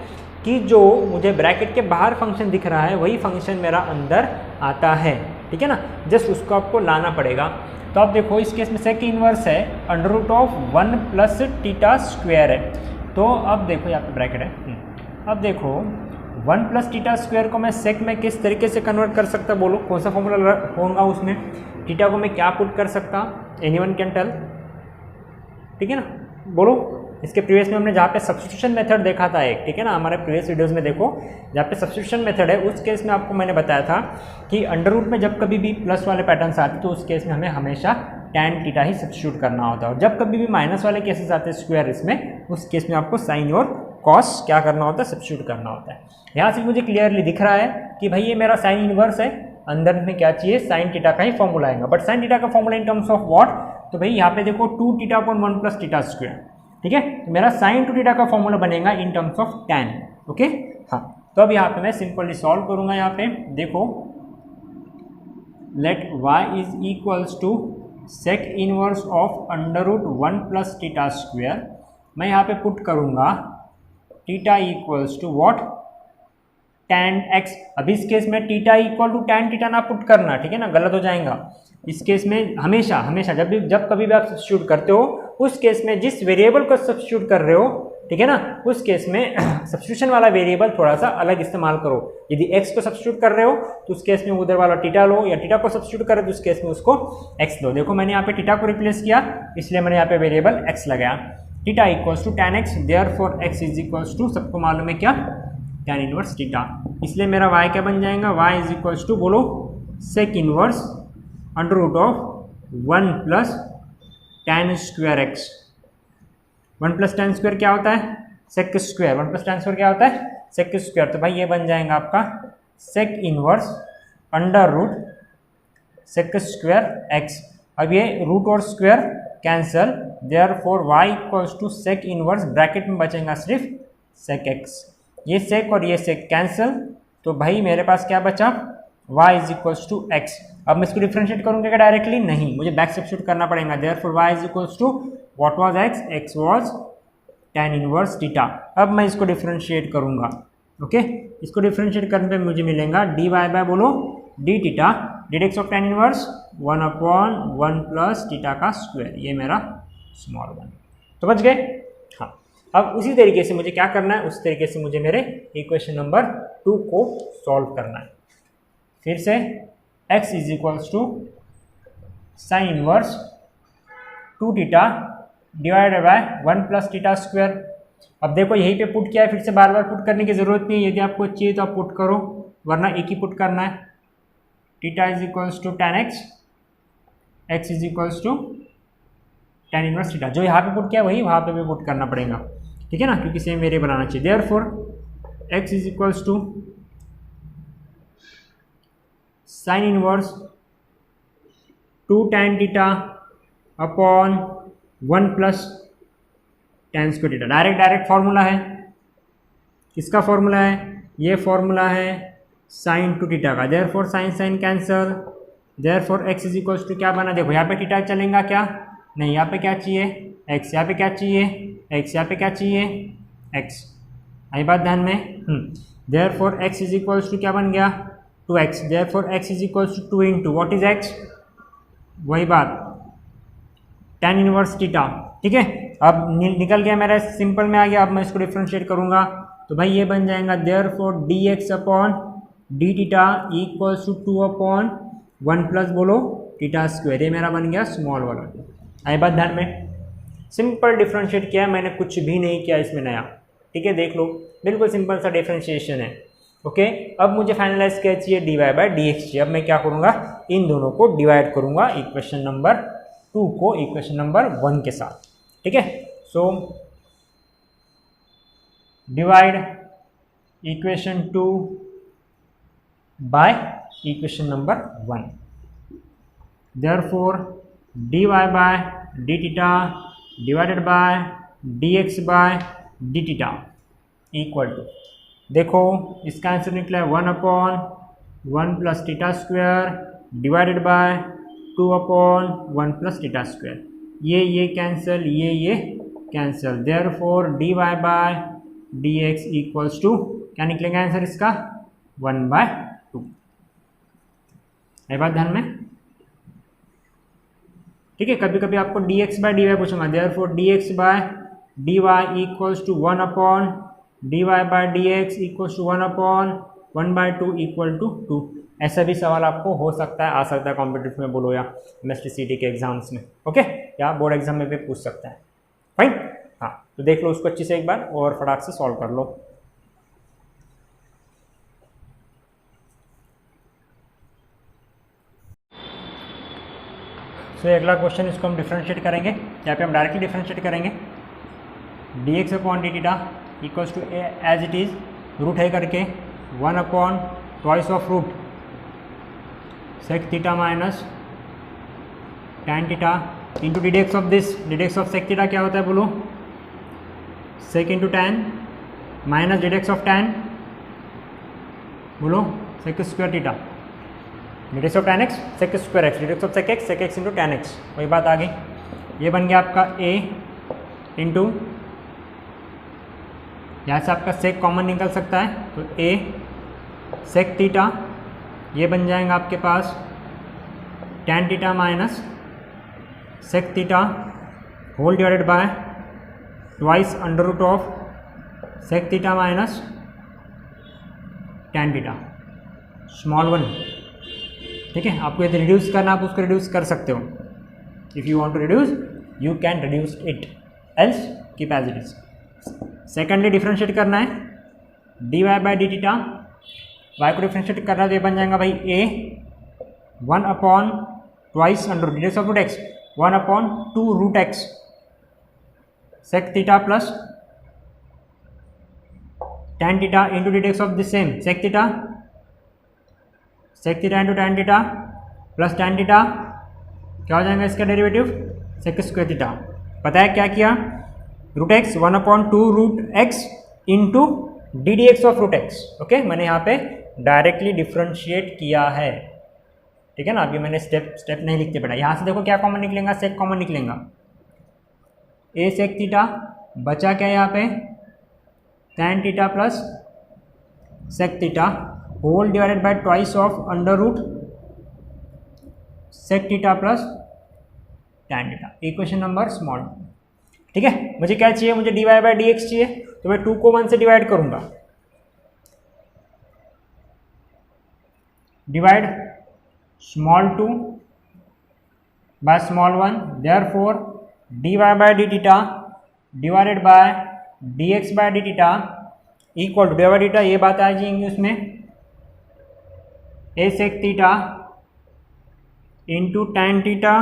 कि जो मुझे ब्रैकेट के बाहर फंक्शन दिख रहा है वही फंक्शन मेरा अंदर आता है, ठीक है ना। जस्ट उसको आपको लाना पड़ेगा। तो आप देखो इस केस में सेक इन्वर्स है under root of 1 plus theta square है। तो अब देखो यहाँ पे ब्रैकेट है, अब देखो 1 प्लस थीटा स्क्वायर को मैं सेक में किस तरीके से कन्वर्ट कर सकता, बोलो कौन सा फॉर्मूला होगा उसमें। थीटा को मैं क्या पुट कर सकता, एनीवन कैन टेल, ठीक है ना, बोलो। इसके प्रीवियस में हमने जहाँ पे सब्स्टिट्यूशन मेथड देखा था एक, ठीक है ना, हमारे प्रीवियस वीडियोस में देखो जहाँ पे सब्स्टिट्यूशन मेथड है उस केस में आपको मैंने बताया था कि अंडर रूट में जब कभी भी प्लस वाले पैटर्न्स आते तो उस केस में हमें हमेशा tan थीटा ही सब्स्टिट्यूट करना होता है, और जब कभी भी माइनस वाले केसेस आते हैं स्क्वायर इसमें, उस केस में आपको साइन और कॉस क्या करना होता है, सब्स्टिट्यूट करना होता है। यहाँ से मुझे क्लियरली दिख रहा है कि भाई ये मेरा साइन इनवर्स है, अंदर में क्या चाहिए, साइन थीटा का ही फॉर्मूला आएगा। बट साइन थीटा का formula in terms of what, तो भाई यहाँ पे देखो 2 theta upon 1 plus theta square, ठीक है। तो मेरा साइन 2 थीटा का फॉर्मूला बनेगा in terms of tan, okay. हाँ, तो अब यहाँ पे मैं सिंपली सॉल्व करूंगा। यहाँ पे देखो let y is equals to sec inverse of under root 1 plus theta square. मैं यहाँ पे पुट करूंगा theta equals to what, tan x। अभी इस केस में theta equal to tan theta ना पुट करना, ठीक है ना, गलत हो जाएगा। इस केस में हमेशा जब कभी भी आप सब्स्टिट्यूट करते हो उस केस में जिस वेरिएबल को सब्स्टिट्यूट कर रहे हो, ठीक है ना, उस केस में सब्स्टिट्यूशन वाला वेरिएबल थोड़ा सा अलग इस्तेमाल करो। यदि x को सब्स्टिट्यूट कर रहे हो तो उस केस में उधर वाला थीटा लो, या थीटा को सब्स्टिट्यूट कर रहे हो तो उस केस में उसको x लो। देखो मैंने यहाँ पे थीटा को रिप्लेस किया, इसलिए मैंने यहाँ पे वेरिएबल x लगाया। Theta equals to tan x, therefore x is equals to, सबको मालूम है क्या, tan इनवर्स थीटा। इसलिए मेरा y क्या बन जाएगा, y इज इक्वल्स टू, बोलो sec inverse under root of 1 plus tan square x। 1 plus tan square क्या होता है, sec square. 1 plus tan square क्या होता है, सेक स्क्वायर। तो भाई ये बन जाएगा आपका sec inverse under root sec square x। अब ये रूट और square cancel, therefore y equals to sec inverse, bracket में बचेगा सिर्फ सेक x। ये सेक और ये सेक कैंसल, तो भाई मेरे पास क्या बचा, y is equals to x। अब मैं इसको डिफरेंशिएट करूंगा क्या डायरेक्टली, नहीं, मुझे बैक सब्स्टिट्यूट करना पड़ेगा। Therefore y is equals to what was x, x was tan inverse theta. अब मैं इसको डिफरेंशिएट करूंगा, ओके। इसको डिफरेंशिएट करने पे मुझे मिलेगा dy बाय, बोलो d theta, D of tan inverse 1 upon 1 plus theta का स्क्वायर, ये मेरा स्मॉल 1। तो बच गए। हाँ, अब उसी तरीके से मुझे क्या करना है, उस तरीके से मुझे मेरे इक्वेशन नंबर 2 को सॉल्व करना है। फिर से x is equals to sine inverse 2 theta divided by 1 plus theta square. अब देखो यहीं पे पुट किया है, फिर से बार बार पुट करने की जरूरत नहीं है। यदि आपको चाहिए तो आप पुट करो, वरना एक ही पुट करना है। Theta is equals to tan x, x is equals to tan inverse theta. जो यहाँ पे पुट किया वही वहाँ पे भी पुट करना पड़ेगा, ठीक है ना, क्योंकि सेम वेरिएबल बनाना चाहिए। Therefore x is equals to sine inverse 2 tan theta upon 1 plus tan square theta. Direct formula है, किसका फॉर्मूला है, ये फॉर्मूला है साइन 2 थीटा का। Therefore sine cancel, therefore x is equals to क्या बना, देखो यहाँ पे थीटा चलेगा क्या, नहीं, यहाँ पे क्या चाहिए x, यहाँ पे क्या चाहिए x, यहाँ पे क्या चाहिए x। आई बात ध्यान में। Therefore x is equals to क्या बन गया 2x। Therefore x is equals to 2 into what is x, वही बात tan इनवर्स थीटा, ठीक है। अब निकल गया मेरा, सिंपल में आ गया। अब मैं इसको डिफरेंशिएट करूंगा तो भाई ये बन जाएगा therefore dx upon d theta equals to 2 upon 1 plus, बोलो थीटा स्क्वायर। ये मेरा बन गया स्मॉल वाला। आई बात ध्यान में, सिंपल डिफरेंशिएट किया है मैंने, कुछ भी नहीं किया इसमें नया, ठीक है। देख लो, बिल्कुल सिंपल सा डिफरेंशिएशन है, ओके। अब मुझे फाइनलाइज क्या चाहिए, dy बाय dx चाहिए। अब मैं क्या करूँगा, इन दोनों को डिवाइड करूँगा इक्वेशन नंबर 2 को इक्वेशन नंबर 1 के साथ, ठीक है। So divide equation 2 by equation number 1. Therefore dy by d theta divided by dx by d theta equal to, देखो इसका आंसर निकला है 1/1 plus theta square divided by 2/1 plus theta square. ये कैंसिल, ये cancel. Therefore dy by dx equals to, क्या निकलेगा answer इसका? 1/2. है बात ध्यान में? ठीक है, कभी कभी आपको dx बाय dy पूछूंगा. Therefore dx by dy equals to 1/, dy by dx equals to 1/1/2 equal to 2. ऐसा भी सवाल आपको हो सकता है, आ सकता है कॉम्पिटिटिव में बोलो या MSTCT के एग्जाम्स में. ओके, या बोर्ड एग्जाम में भी पूछ सकता है. फाइन. हाँ, तो देख लो उसको अच्छे से एक बार और फटाक से सॉल्व कर लो. तो अगला क्वेश्चन, इसको हम डिफरेंशिएट करेंगे. यहाँ पे हम डायरेक्टली डिफरेंशिएट करेंगे. dx upon d theta equals to as it is root है करके 1/2 of root sec theta minus tan theta into d d x of this. D d x of sec theta क्या होता है बोलो? Sec into tan minus d d x of tan, बोलो sec square theta. D d x of tan x sec square x, d d x of sec x into tan x. वही बात आ गई. ये बन गया आपका a इंटू, यहाँ से आपका सेक कॉमन निकल सकता है तो a सेक थीटा, ये बन जाएगा आपके पास tan theta minus sec theta whole divided by twice under root of sec theta minus tan theta small 1. ठीक है, आपको यदि रिड्यूस करना आप उसको रिड्यूस कर सकते हो. If you want to reduce you can reduce it, else keep as it is. Secondly differentiate करना है dy by d theta. y को डिफरेंशिएट करना है तो ये बन जाएगा भाई a 1/2 under d of root x 1/2 root x sec theta plus tan theta into d x of this same sec theta into tan theta plus tan theta. क्या हो जाएगा इसका डेरिवेटिव? सेक स्क्वायर थीटा. पता है क्या किया? Root x 1/2 root x into d d x of root x. Okay, मैंने यहाँ पे डायरेक्टली डिफ्रेंशिएट किया है. ठीक है ना, अभी मैंने स्टेप नहीं लिखते बेटा. यहाँ से देखो क्या कॉमन निकलेगा? सेक कॉमन निकलेगा. ए सेक थीटा बचा क्या यहाँ पे? tan theta plus sec theta whole divided by twice of under root sec theta plus tan theta. Equation number small. ठीक है, मुझे क्या चाहिए? मुझे dy बाई डी एक्स चाहिए, तो मैं 2 को 1 से डिवाइड करूंगा. Divide small 2 by small 1. Therefore dy by d theta divided by dx by d theta equal to d by d theta, ये बात आ जाएंगी उसमें a sec theta into tan theta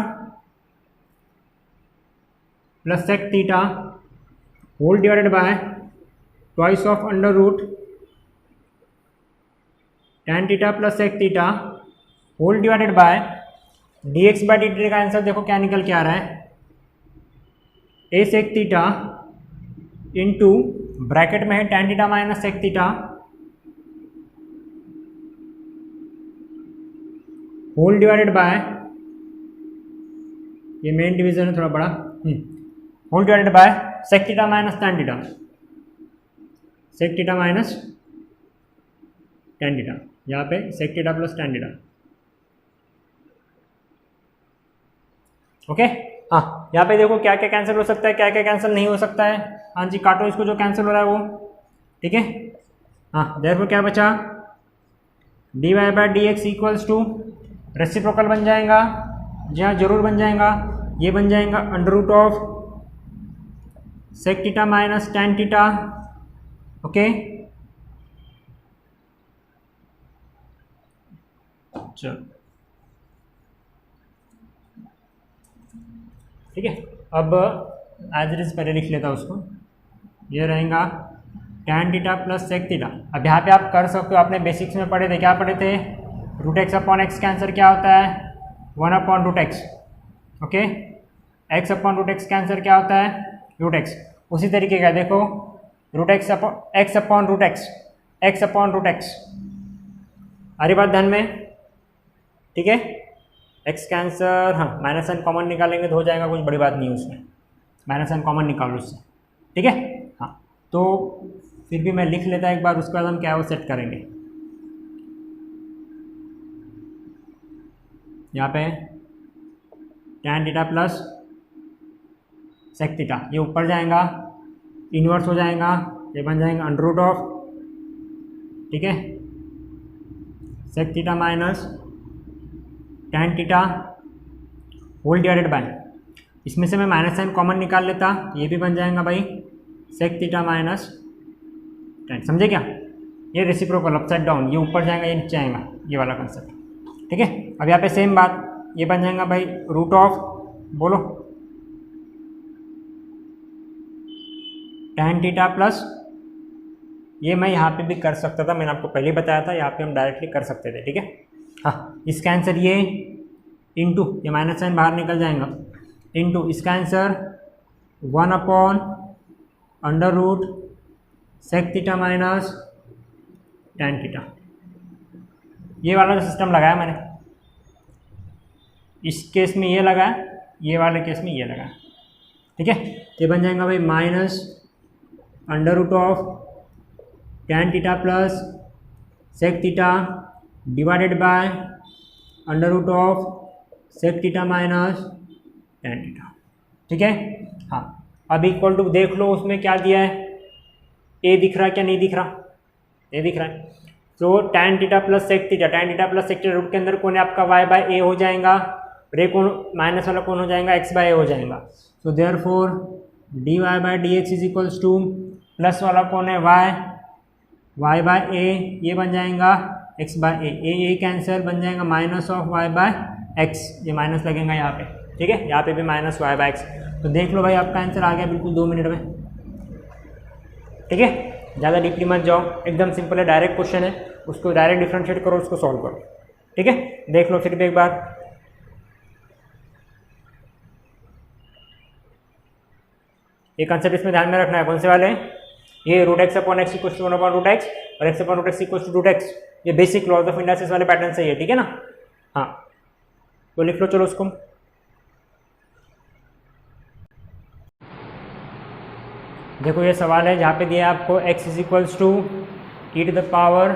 plus sec theta whole divided by twice of under root tan theta plus sec theta whole divided by dx by d theta. का answer देखो क्या निकल के आ रहा है? a sec theta into bracket में है tan theta minus sec theta whole divided by, ये मेन डिवीजन है थोड़ा बड़ा, whole divided by sec theta minus tan theta, sec theta minus tan theta. यहाँ पे sec theta plus tan theta. Okay, हाँ यहाँ पे देखो क्या क्या कैंसिल हो सकता है, क्या क्या कैंसिल नहीं हो सकता है. हाँ जी, काटो इसको जो कैंसिल हो रहा है वो. ठीक है, हाँ देयरफॉर क्या बचा? dy by d x equals to reciprocal बन जाएगा. जी हाँ, जरूर बन जाएगा. ये बन जाएगा under root of sec theta minus tan theta. Okay, चलो ठीक है. अब एज इट इज पहले लिख लेता उसको. ये रहेगा tan theta plus sec theta. अब यहाँ पे आप कर सकते हो, आपने बेसिक्स में पढ़े थे, क्या पढ़े थे, रूट एक्स अपॉन एक्स का आंसर क्या होता है, 1 upon root x. Okay, x upon root x का आंसर क्या होता है, रूट एक्स। उसी तरीके का देखो, root x upon root x, x upon root x. अरे बात ध्यान में, ठीक है। एक्स का आंसर, हाँ माइनस साइन कॉमन निकालेंगे तो हो जाएगा, कुछ बड़ी बात नहीं है उसमें, माइनस साइन कॉमन निकालो उससे, ठीक है। हाँ तो फिर भी मैं लिख लेता एक बार, उसके बाद हम क्या वो सेट करेंगे। यहाँ पे tan theta plus sec theta, ये ऊपर जाएगा, इन्वर्स हो जाएगा, ये बन जाएगा अंडर रूट ऑफ, ठीक है, sec theta minus tan theta whole divided by, इसमें से मैं माइनस साइन कॉमन निकाल लेता, ये भी बन जाएगा भाई सेक थीटा माइनस tan, समझे क्या, ये रेसिप्रोकल अपसाइड डाउन, ये ऊपर जाएगा ये नीचे आएगा, ये वाला कंसेप्ट, ठीक है। अब यहाँ पे सेम बात, ये बन जाएगा भाई रूट ऑफ, बोलो tan थीटा प्लस, ये मैं यहाँ पे भी कर सकता था, मैंने आपको पहले बताया था, यहाँ पे हम डायरेक्टली कर सकते थे, ठीक है। हाँ, इसका आंसर ये इंटू, ये माइनस साइन बाहर निकल जाएगा, इंटू इसका answer 1 upon under root sec theta minus tan theta. ये वाला जो सिस्टम लगाया मैंने, इस केस में ये लगा, ये वाले केस में ये लगा, ठीक है। ये बन जाएगा भाई minus under root of tan theta plus sec theta divided by under root of sec theta minus tan theta, ठीक है। हाँ, अब इक्वल टू देख लो उसमें क्या दिया है, ए दिख रहा है क्या, नहीं दिख रहा, ए दिख रहा है। तो tan theta plus sec theta, tan theta plus sec theta root के अंदर कौन है आपका, y बाय ए हो जाएगा, और ए कौन माइनस वाला कौन हो जाएगा, x बाय ए हो जाएगा। So therefore dy by d x is equals to, plus वाला कौन है y बाय ए, ये बन जाएगा x बाय ए कैंसिल, बन जाएगा minus of y by x, ये माइनस लगेगा यहाँ पे, ठीक है, यहाँ पे भी माइनस y बाय एक्स। तो देख लो भाई आपका आंसर आ गया बिल्कुल 2 मिनट में, ठीक है। ज़्यादा डीपली मत जाओ, एकदम सिंपल है, डायरेक्ट क्वेश्चन है, उसको डायरेक्ट डिफरेंशिएट करो, उसको सॉल्व करो, ठीक है। देख लो फिर भी एक बार, ये कंसेप्ट इसमें ध्यान में रखना है, कौन से वाले, ये root x upon x equal to 1 upon root x और x upon root x equal to root x, ये बेसिक लॉज ऑफ इंडाइसिस वाले पैटर्न से ही है, ठीक है ना। हाँ तो लिख लो चलो उसको, देखो ये सवाल है जहाँ पे दिया है आपको x is equals to e to the power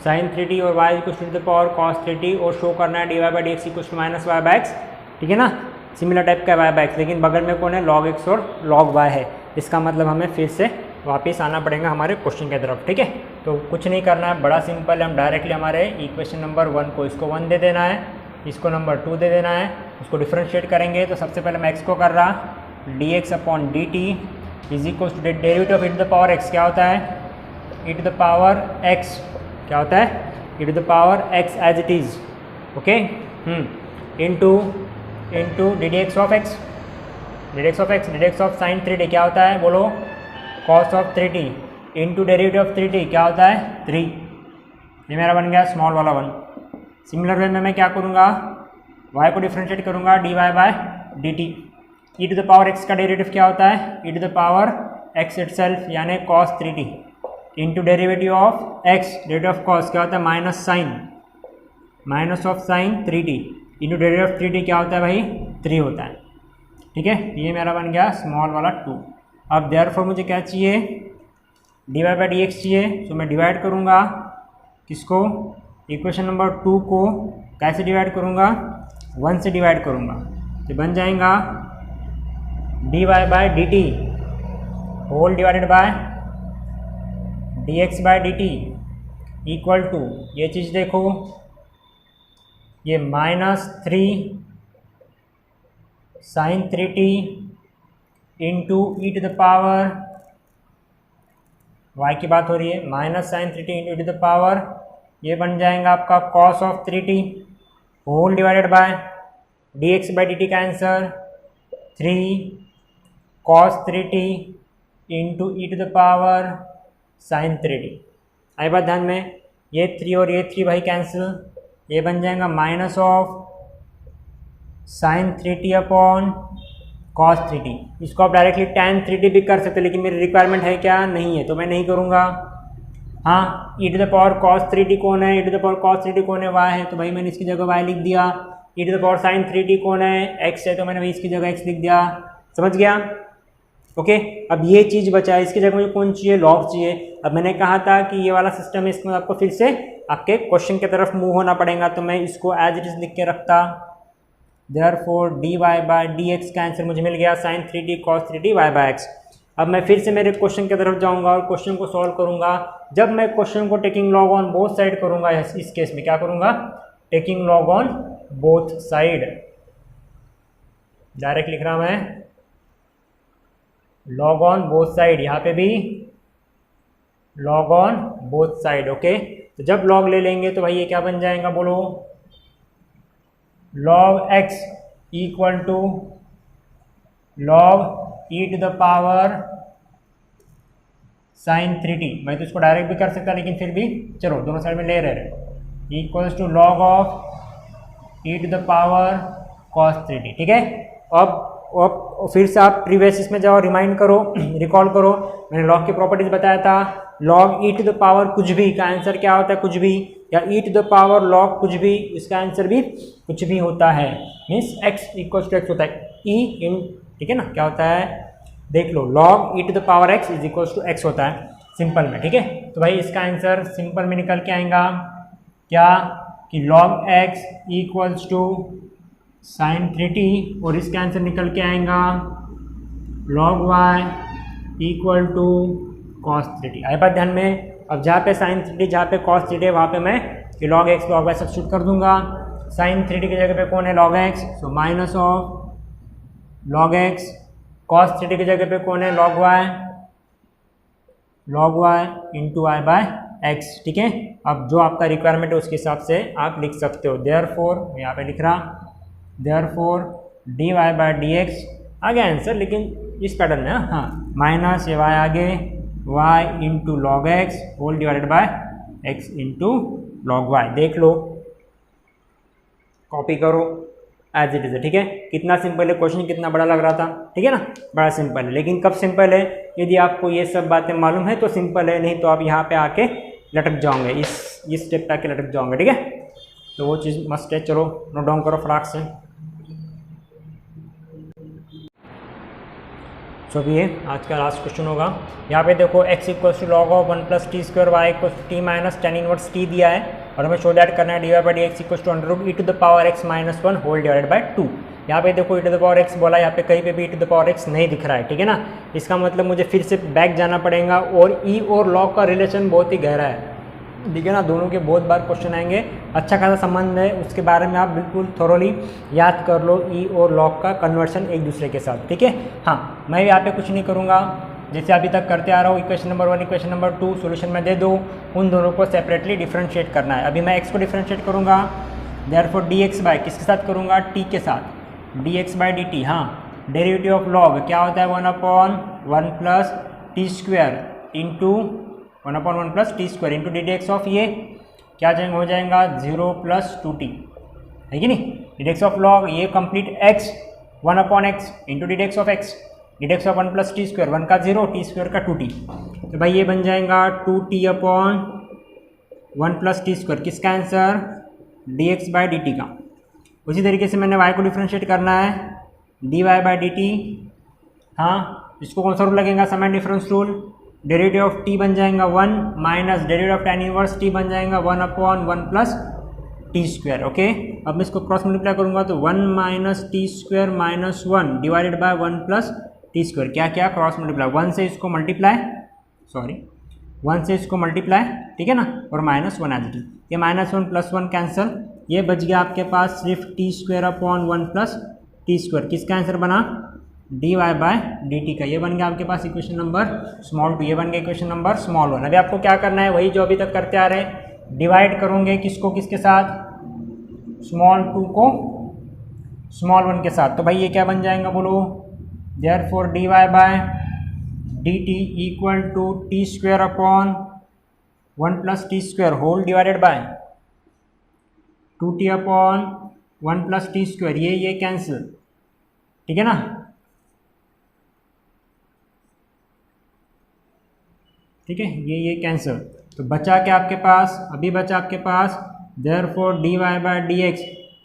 sine 3t और y equals to the power cos 3t, और शो करना है d y by d x equals to minus y by x, ठीक है ना, सिमिलर टाइप का y by x, लेकिन बगल में कौन है, लॉग एक्स और लॉग वाई है। इसका मतलब हमें फिर से वापस आना पड़ेगा हमारे क्वेश्चन की तरफ, ठीक है। तो कुछ नहीं करना है, बड़ा सिंपल है, हम डायरेक्टली हमारे इक्वेशन नंबर 1 को इसको 1 दे देना है, इसको नंबर 2 दे देना है, उसको डिफ्रेंशिएट करेंगे। तो सबसे पहले मैं एक्स को कर रहा, d x upon d t is equal to derivative of e to the power x, क्या होता है, e to the power x, क्या होता है, e to the power x as it is, okay, into d d x of x, d d x of x, d d x of sine 3t क्या होता है, बोलो, cos of 3t, into derivative of 3t क्या होता है, 3। ये मेरा बन गया स्मॉल वाला 1। सिमिलर वे में मैं क्या करूँगा, y को डिफ्रेंशिएट करूँगा d y by d t, e to the power x का डेरिवेटिव क्या होता है, e to the power x itself यानी cos 3t, into derivative of x, derivative of cos क्या होता है, minus of sine 3t, into derivative of 3t क्या होता है भाई, 3 होता है, ठीक है। ये मेरा बन गया स्मॉल वाला 2। अब देयरफॉर मुझे क्या चाहिए, d y by d x चाहिए, तो मैं डिवाइड करूँगा किसको, इक्वेशन नंबर 2 को कैसे डिवाइड करूँगा, 1 से डिवाइड करूँगा, तो बन जाएगा d y by d t whole divided by d x by d t equal to, ये चीज़ देखो, ये -3 sine 3t into e to the power, y की बात हो रही है, minus sine 3t into e to the power, ये बन जाएगा आपका cos of 3t whole divided by d x by d t का answer 3 cos 3t into e to the power sine 3t। आई बात ध्यान में, ये 3 और ये 3 भाई कैंसिल, ये बन जाएगा minus of sine 3t upon cos 3t। इसको आप डायरेक्टली tan 3t भी कर सकते, लेकिन मेरी रिक्वायरमेंट है क्या, नहीं है, तो मैं नहीं करूँगा। हाँ, e to the power cos 3t कौन है, e to the power cos 3t कौन है, y है, तो भाई मैंने इसकी जगह y लिख दिया। e to the power sin 3t कौन है, x है, तो मैंने भाई इसकी जगह x लिख दिया। समझ गया? ओके, अब ये चीज़ बचा है, इसकी जगह मुझे कौन चाहिए, लॉग चाहिए। अब मैंने कहा था कि ये वाला सिस्टम है, इसमें आपको फिर से आपके क्वेश्चन की तरफ मूव होना पड़ेगा, तो मैं इसको एज इट इज लिख के रखता। देयरफॉर dy बाय dx का आंसर मुझे मिल गया sin 3t cos 3t y by x। अब मैं फिर से मेरे क्वेश्चन की तरफ जाऊंगा और क्वेश्चन को सॉल्व करूंगा। जब मैं क्वेश्चन को taking log on both side करूंगा, इस केस में क्या करूंगा, taking log on both side, direct लिख रहा मैं लॉग ऑन बोथ साइड, यहाँ पे भी log on both side. Okay, तो जब लॉग ले लेंगे तो भाई ये क्या बन जाएगा, बोलो, log x equal to log e to the power sine 3t। मैं तो इसको डायरेक्ट भी कर सकता, लेकिन फिर भी चलो दोनों साइड में ले रहे equals to log of e to the power cos 3t। ठीक है, अब फिर से आप प्रीवियस इसमें जाओ, रिमाइंड करो, रिकॉल करो, मैंने लॉग की प्रॉपर्टीज बताया था। log e to the power कुछ भी का आंसर क्या होता है, कुछ भी, या e to the power log कुछ भी, इसका आंसर भी कुछ भी होता है, means x equal to x होता है, e इन, ठीक है ना, क्या होता है, देख लो, log e to the power x is equal to x होता है सिंपल में। ठीक है, तो भाई इसका आंसर सिंपल में निकल के आएगा क्या, कि log x equals to sine 3t, और इसका आंसर निकल के आएगा log y equal to cos 3t। आई बात ध्यान में। अब जहाँ पे साइन 3t, जहाँ पे cos 3t है, वहाँ पे मैं log x log y substitute कर दूंगा। साइन 3t की जगह पे कौन है, log x, so minus of log x, cos 3t की जगह पे कौन है, log y इंटू आई बाय x। ठीक है, अब जो आपका रिक्वायरमेंट है उसके हिसाब से आप लिख सकते हो। देयरफॉर मैं यहाँ पे लिख रहा, देयरफॉर dy बाय dx आगे आंसर, लेकिन इस पैटर्न में, हाँ, माइनस ये y आगे, y into log x whole divided by x into log y। देख लो, कॉपी करो, एज इट इज है। ठीक है, कितना सिंपल है, क्वेश्चन कितना बड़ा लग रहा था, ठीक है ना, बड़ा सिंपल है, लेकिन कब सिंपल है, यदि आपको ये सब बातें मालूम है तो सिंपल है, नहीं तो आप यहाँ पे आके लटक जाओगे, इस स्टेप पे आके लटक जाओगे। ठीक है, तो वो चीज़ मस्ट है। चलो नोट डाउन करो फटाक से। सो भी ये आज का लास्ट क्वेश्चन होगा। यहाँ पे देखो x equals to log of 1 plus t square, y equals to t minus tan inverse t दिया है, और हमें शो दैट करना है d y by d x equals to under root e to the power x minus 1 whole divided by 2। यहाँ पे देखो e to the power x बोला, यहाँ पे कहीं पे भी e to the power x नहीं दिख रहा है। ठीक है ना, इसका मतलब मुझे फिर से बैक जाना पड़ेगा, और ई और लॉग का रिलेशन बहुत ही गहरा है। ठीक है ना, दोनों के बहुत बार क्वेश्चन आएंगे, अच्छा खासा संबंध है, उसके बारे में आप बिल्कुल थोरोली याद कर लो, ई और लॉग का कन्वर्शन एक दूसरे के साथ। ठीक है, हाँ, मैं यहाँ पे कुछ नहीं करूँगा, जैसे अभी तक करते आ रहा हूँ, equation number 1 equation number 2 solution में दे दो, उन दोनों को सेपरेटली डिफ्रेंशिएट करना है। अभी मैं x को डिफ्रेंशिएट करूँगा, देयरफॉर dx बाय किसके साथ करूँगा, t के साथ, dx बाय dt। हाँ, डेरिवेटिव ऑफ लॉग क्या होता है, 1/1 plus t square into 1/1 plus t square into d d x of, ये क्या हो जाएगा 0 प्लस 2t, है कि नहीं, d d x of log, ये complete x 1/x into d d x of x, d d x of 1 plus t square, 1 का 0, T square का 2t, तो भाई ये बन जाएगा 2t upon 1 plus t square, किसका आंसर, dx बाई dt का। उसी तरीके से मैंने y को डिफ्रेंशिएट करना है, dy बाई dt। हाँ, इसको कौन सा रूल लगेगा, sum and difference rule, derivative of t बन जाएगा 1 minus derivative of tan inverse t बन जाएगा 1/1 प्लस टी स्क्वायर। ओके, अब मैं इसको क्रॉस मल्टीप्लाई करूंगा तो 1 minus T square minus 1 divided by 1 plus t square, क्या क्या क्रॉस मल्टीप्लाई, 1 से इसको मल्टीप्लाई, सॉरी 1 से इसको मल्टीप्लाई, ठीक है ना, और माइनस 1 एज इट इज, ये माइनस 1 प्लस 1 कैंसिल, ये बच गया आपके पास सिर्फ t square upon 1 plus t square, किसका आंसर बना, d y by d t का। ये बन गया आपके पास इक्वेशन नंबर स्मॉल 2, ये बन गया इक्वेशन नंबर स्मॉल 1। अभी आपको क्या करना है, वही जो अभी तक करते आ रहे, डिवाइड करोगे किसको किसके साथ, स्मॉल 2 को स्मॉल 1 के साथ, तो भाई ये क्या बन जाएगा बोलो, therefore d y by dt equal to t square upon 1 plus t square whole divided by 2t upon 1 plus t square, ये कैंसिल, ठीक है ना। ठीक है, ये कैंसिल, तो बचा क्या आपके पास, अभी बचा आपके पास therefore dy by dx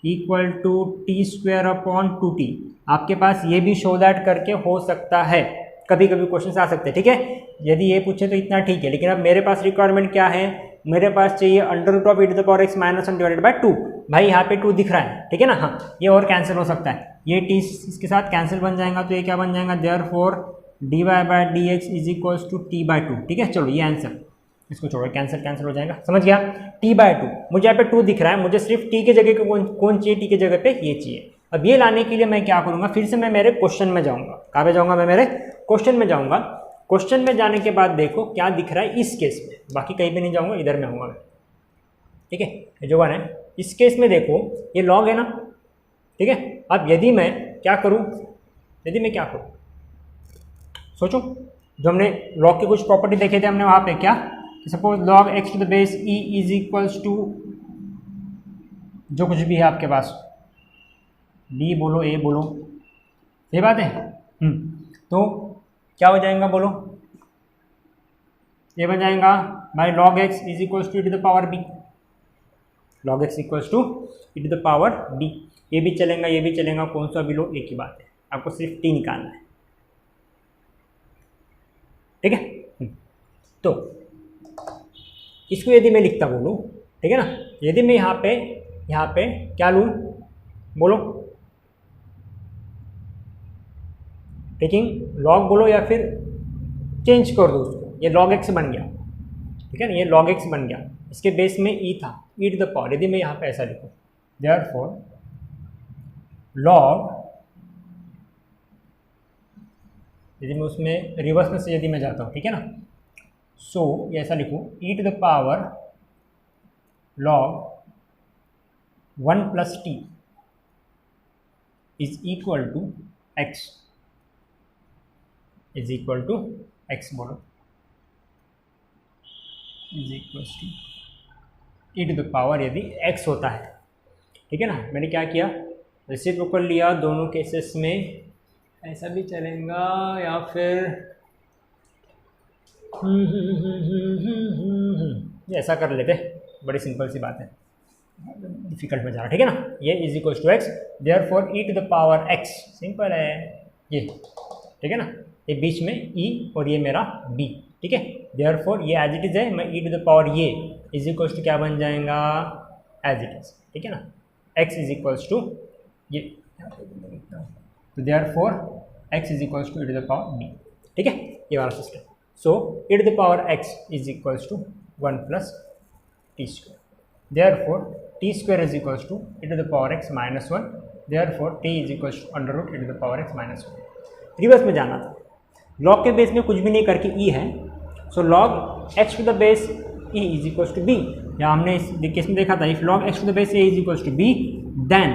equal to t square upon 2t। आपके पास ये भी शो दैट करके हो सकता है, कभी कभी क्वेश्चन आ सकते हैं, ठीक है। यदि ये पूछे तो इतना ठीक है, लेकिन अब मेरे पास रिक्वायरमेंट क्या है, मेरे पास चाहिए under root of e to the power x minus 1 divided by 2। भाई यहाँ पे 2 दिख रहा है, ठीक है ना। हाँ, ये और कैंसिल हो सकता है, ये t इसके साथ कैंसिल बन जाएगा, तो ये क्या बन जाएगा, therefore dy by dx is equals to t by 2। ठीक है, चलो ये आंसर, इसको छोड़ो, कैंसिल हो जाएगा, समझ गया। t बाय 2, मुझे यहाँ पे 2 दिख रहा है, मुझे सिर्फ t के जगह कौन चाहिए, t के जगह पे ये चाहिए। अब ये लाने के लिए मैं क्या करूँगा, फिर से मैं मेरे क्वेश्चन में जाऊँगा। कहाँ पे जाऊँगा, मैं मेरे क्वेश्चन में जाऊँगा। क्वेश्चन में जाने के बाद देखो क्या दिख रहा है इस केस में, बाकी कहीं भी नहीं जाऊँगा, इधर में आऊँगा मैं, ठीक है। ये जो वन है इस केस में देखो, ये लॉग है ना, ठीक है। अब यदि मैं क्या करूँ, सोचो, जो हमने लॉग की कुछ प्रॉपर्टी देखे थे हमने वहाँ पे, क्या, suppose log x to the base e is equals to जो कुछ भी है आपके पास, बी बोलो ए बोलो, ये बात है। तो क्या हो जाएगा बोलो, ये बन जाएगा by log x is equals to e to the power b, log x equals to e to the power b. ये भी चलेगा, ये भी चलेगा, कौन सा भी लो एक ही बात है, आपको सिर्फ टी निकालना है, ठीक है। तो इसको यदि मैं लिखता बोलूँ, ठीक है ना, यदि मैं यहाँ पे क्या लूँ बोलो, टेकिंग लॉग बोलो या फिर चेंज कर दो उसको, ये लॉग एक्स बन गया, ठीक है ना, ये लॉग एक्स बन गया, इसके बेस में ई था, ई टू द पावर। यदि मैं यहाँ पे ऐसा लिखूँ, देयरफॉर लॉग, यदि मैं उसमें रिवर्स में से यदि मैं जाता हूँ, ठीक है ना, सो ये ऐसा लिखूँ, e to the power log 1 plus t is equal to x, is equal to x बोलो, is equal to e to the power यदि एक्स होता है, ठीक है ना। मैंने क्या किया, रेसिप्रोकल लिया दोनों केसेस में, ऐसा भी चलेगा या फिर ऐसा कर लेते, बड़ी सिंपल सी बात है, डिफिकल्ट में जा रहा, ठीक है ना। ये is equal to x, therefore e to the power x, simple है ये, ठीक है ना, ये बीच में ई और ये मेरा बी, ठीक है। देयरफॉर ये एज इट इज है, मैं ई टू द पावर ये इज इक्वल्स टू क्या बन जाएगा, एज इट इज, ठीक है ना, एक्स इज इक्वल्स टू ये, तो therefore x is equals to e to the power b, ठीक है, ये वाला system. So e to the power x is equals to 1 plus t square, therefore t square is equals to e to the power x minus 1, therefore t is equals to under root e to the power x minus 1। Reverse में जाना था, log के base में कुछ भी नहीं करके e है, so log x to the base e is equals to b, या हमने इस केस में देखा था, if log x to the base a is equals to b then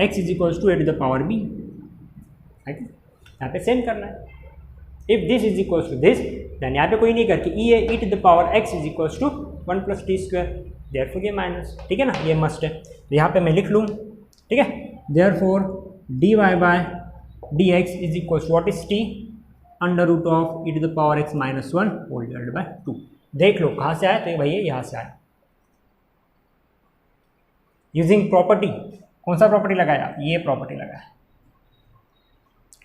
x is equals to a to the power b, यहाँ पे same करना है। If this is equals to this then यहाँ पे कोई नहीं करके ई है, e to the power x is equals to 1 plus t square, therefore ये माइनस, ठीक है ना, ये मस्ट है, तो यहाँ पे मैं लिख लूँ, ठीक है। Therefore dy by dx is equals what is t, under root of e to the power x minus 1 whole divided by 2। देख लो कहाँ से आया, तो ये भैया यहाँ से आया, यूजिंग प्रॉपर्टी, कौन सा प्रॉपर्टी लगाया, ये प्रॉपर्टी लगाया,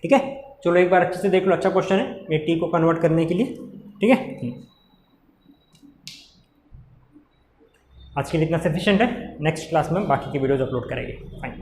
ठीक है। चलो एक बार अच्छे से देख लो, अच्छा क्वेश्चन है ये टी को कन्वर्ट करने के लिए, ठीक है। आज के लिए इतना सफिशिएंट है, नेक्स्ट क्लास में बाकी के वीडियोज अपलोड करेंगे। फाइन।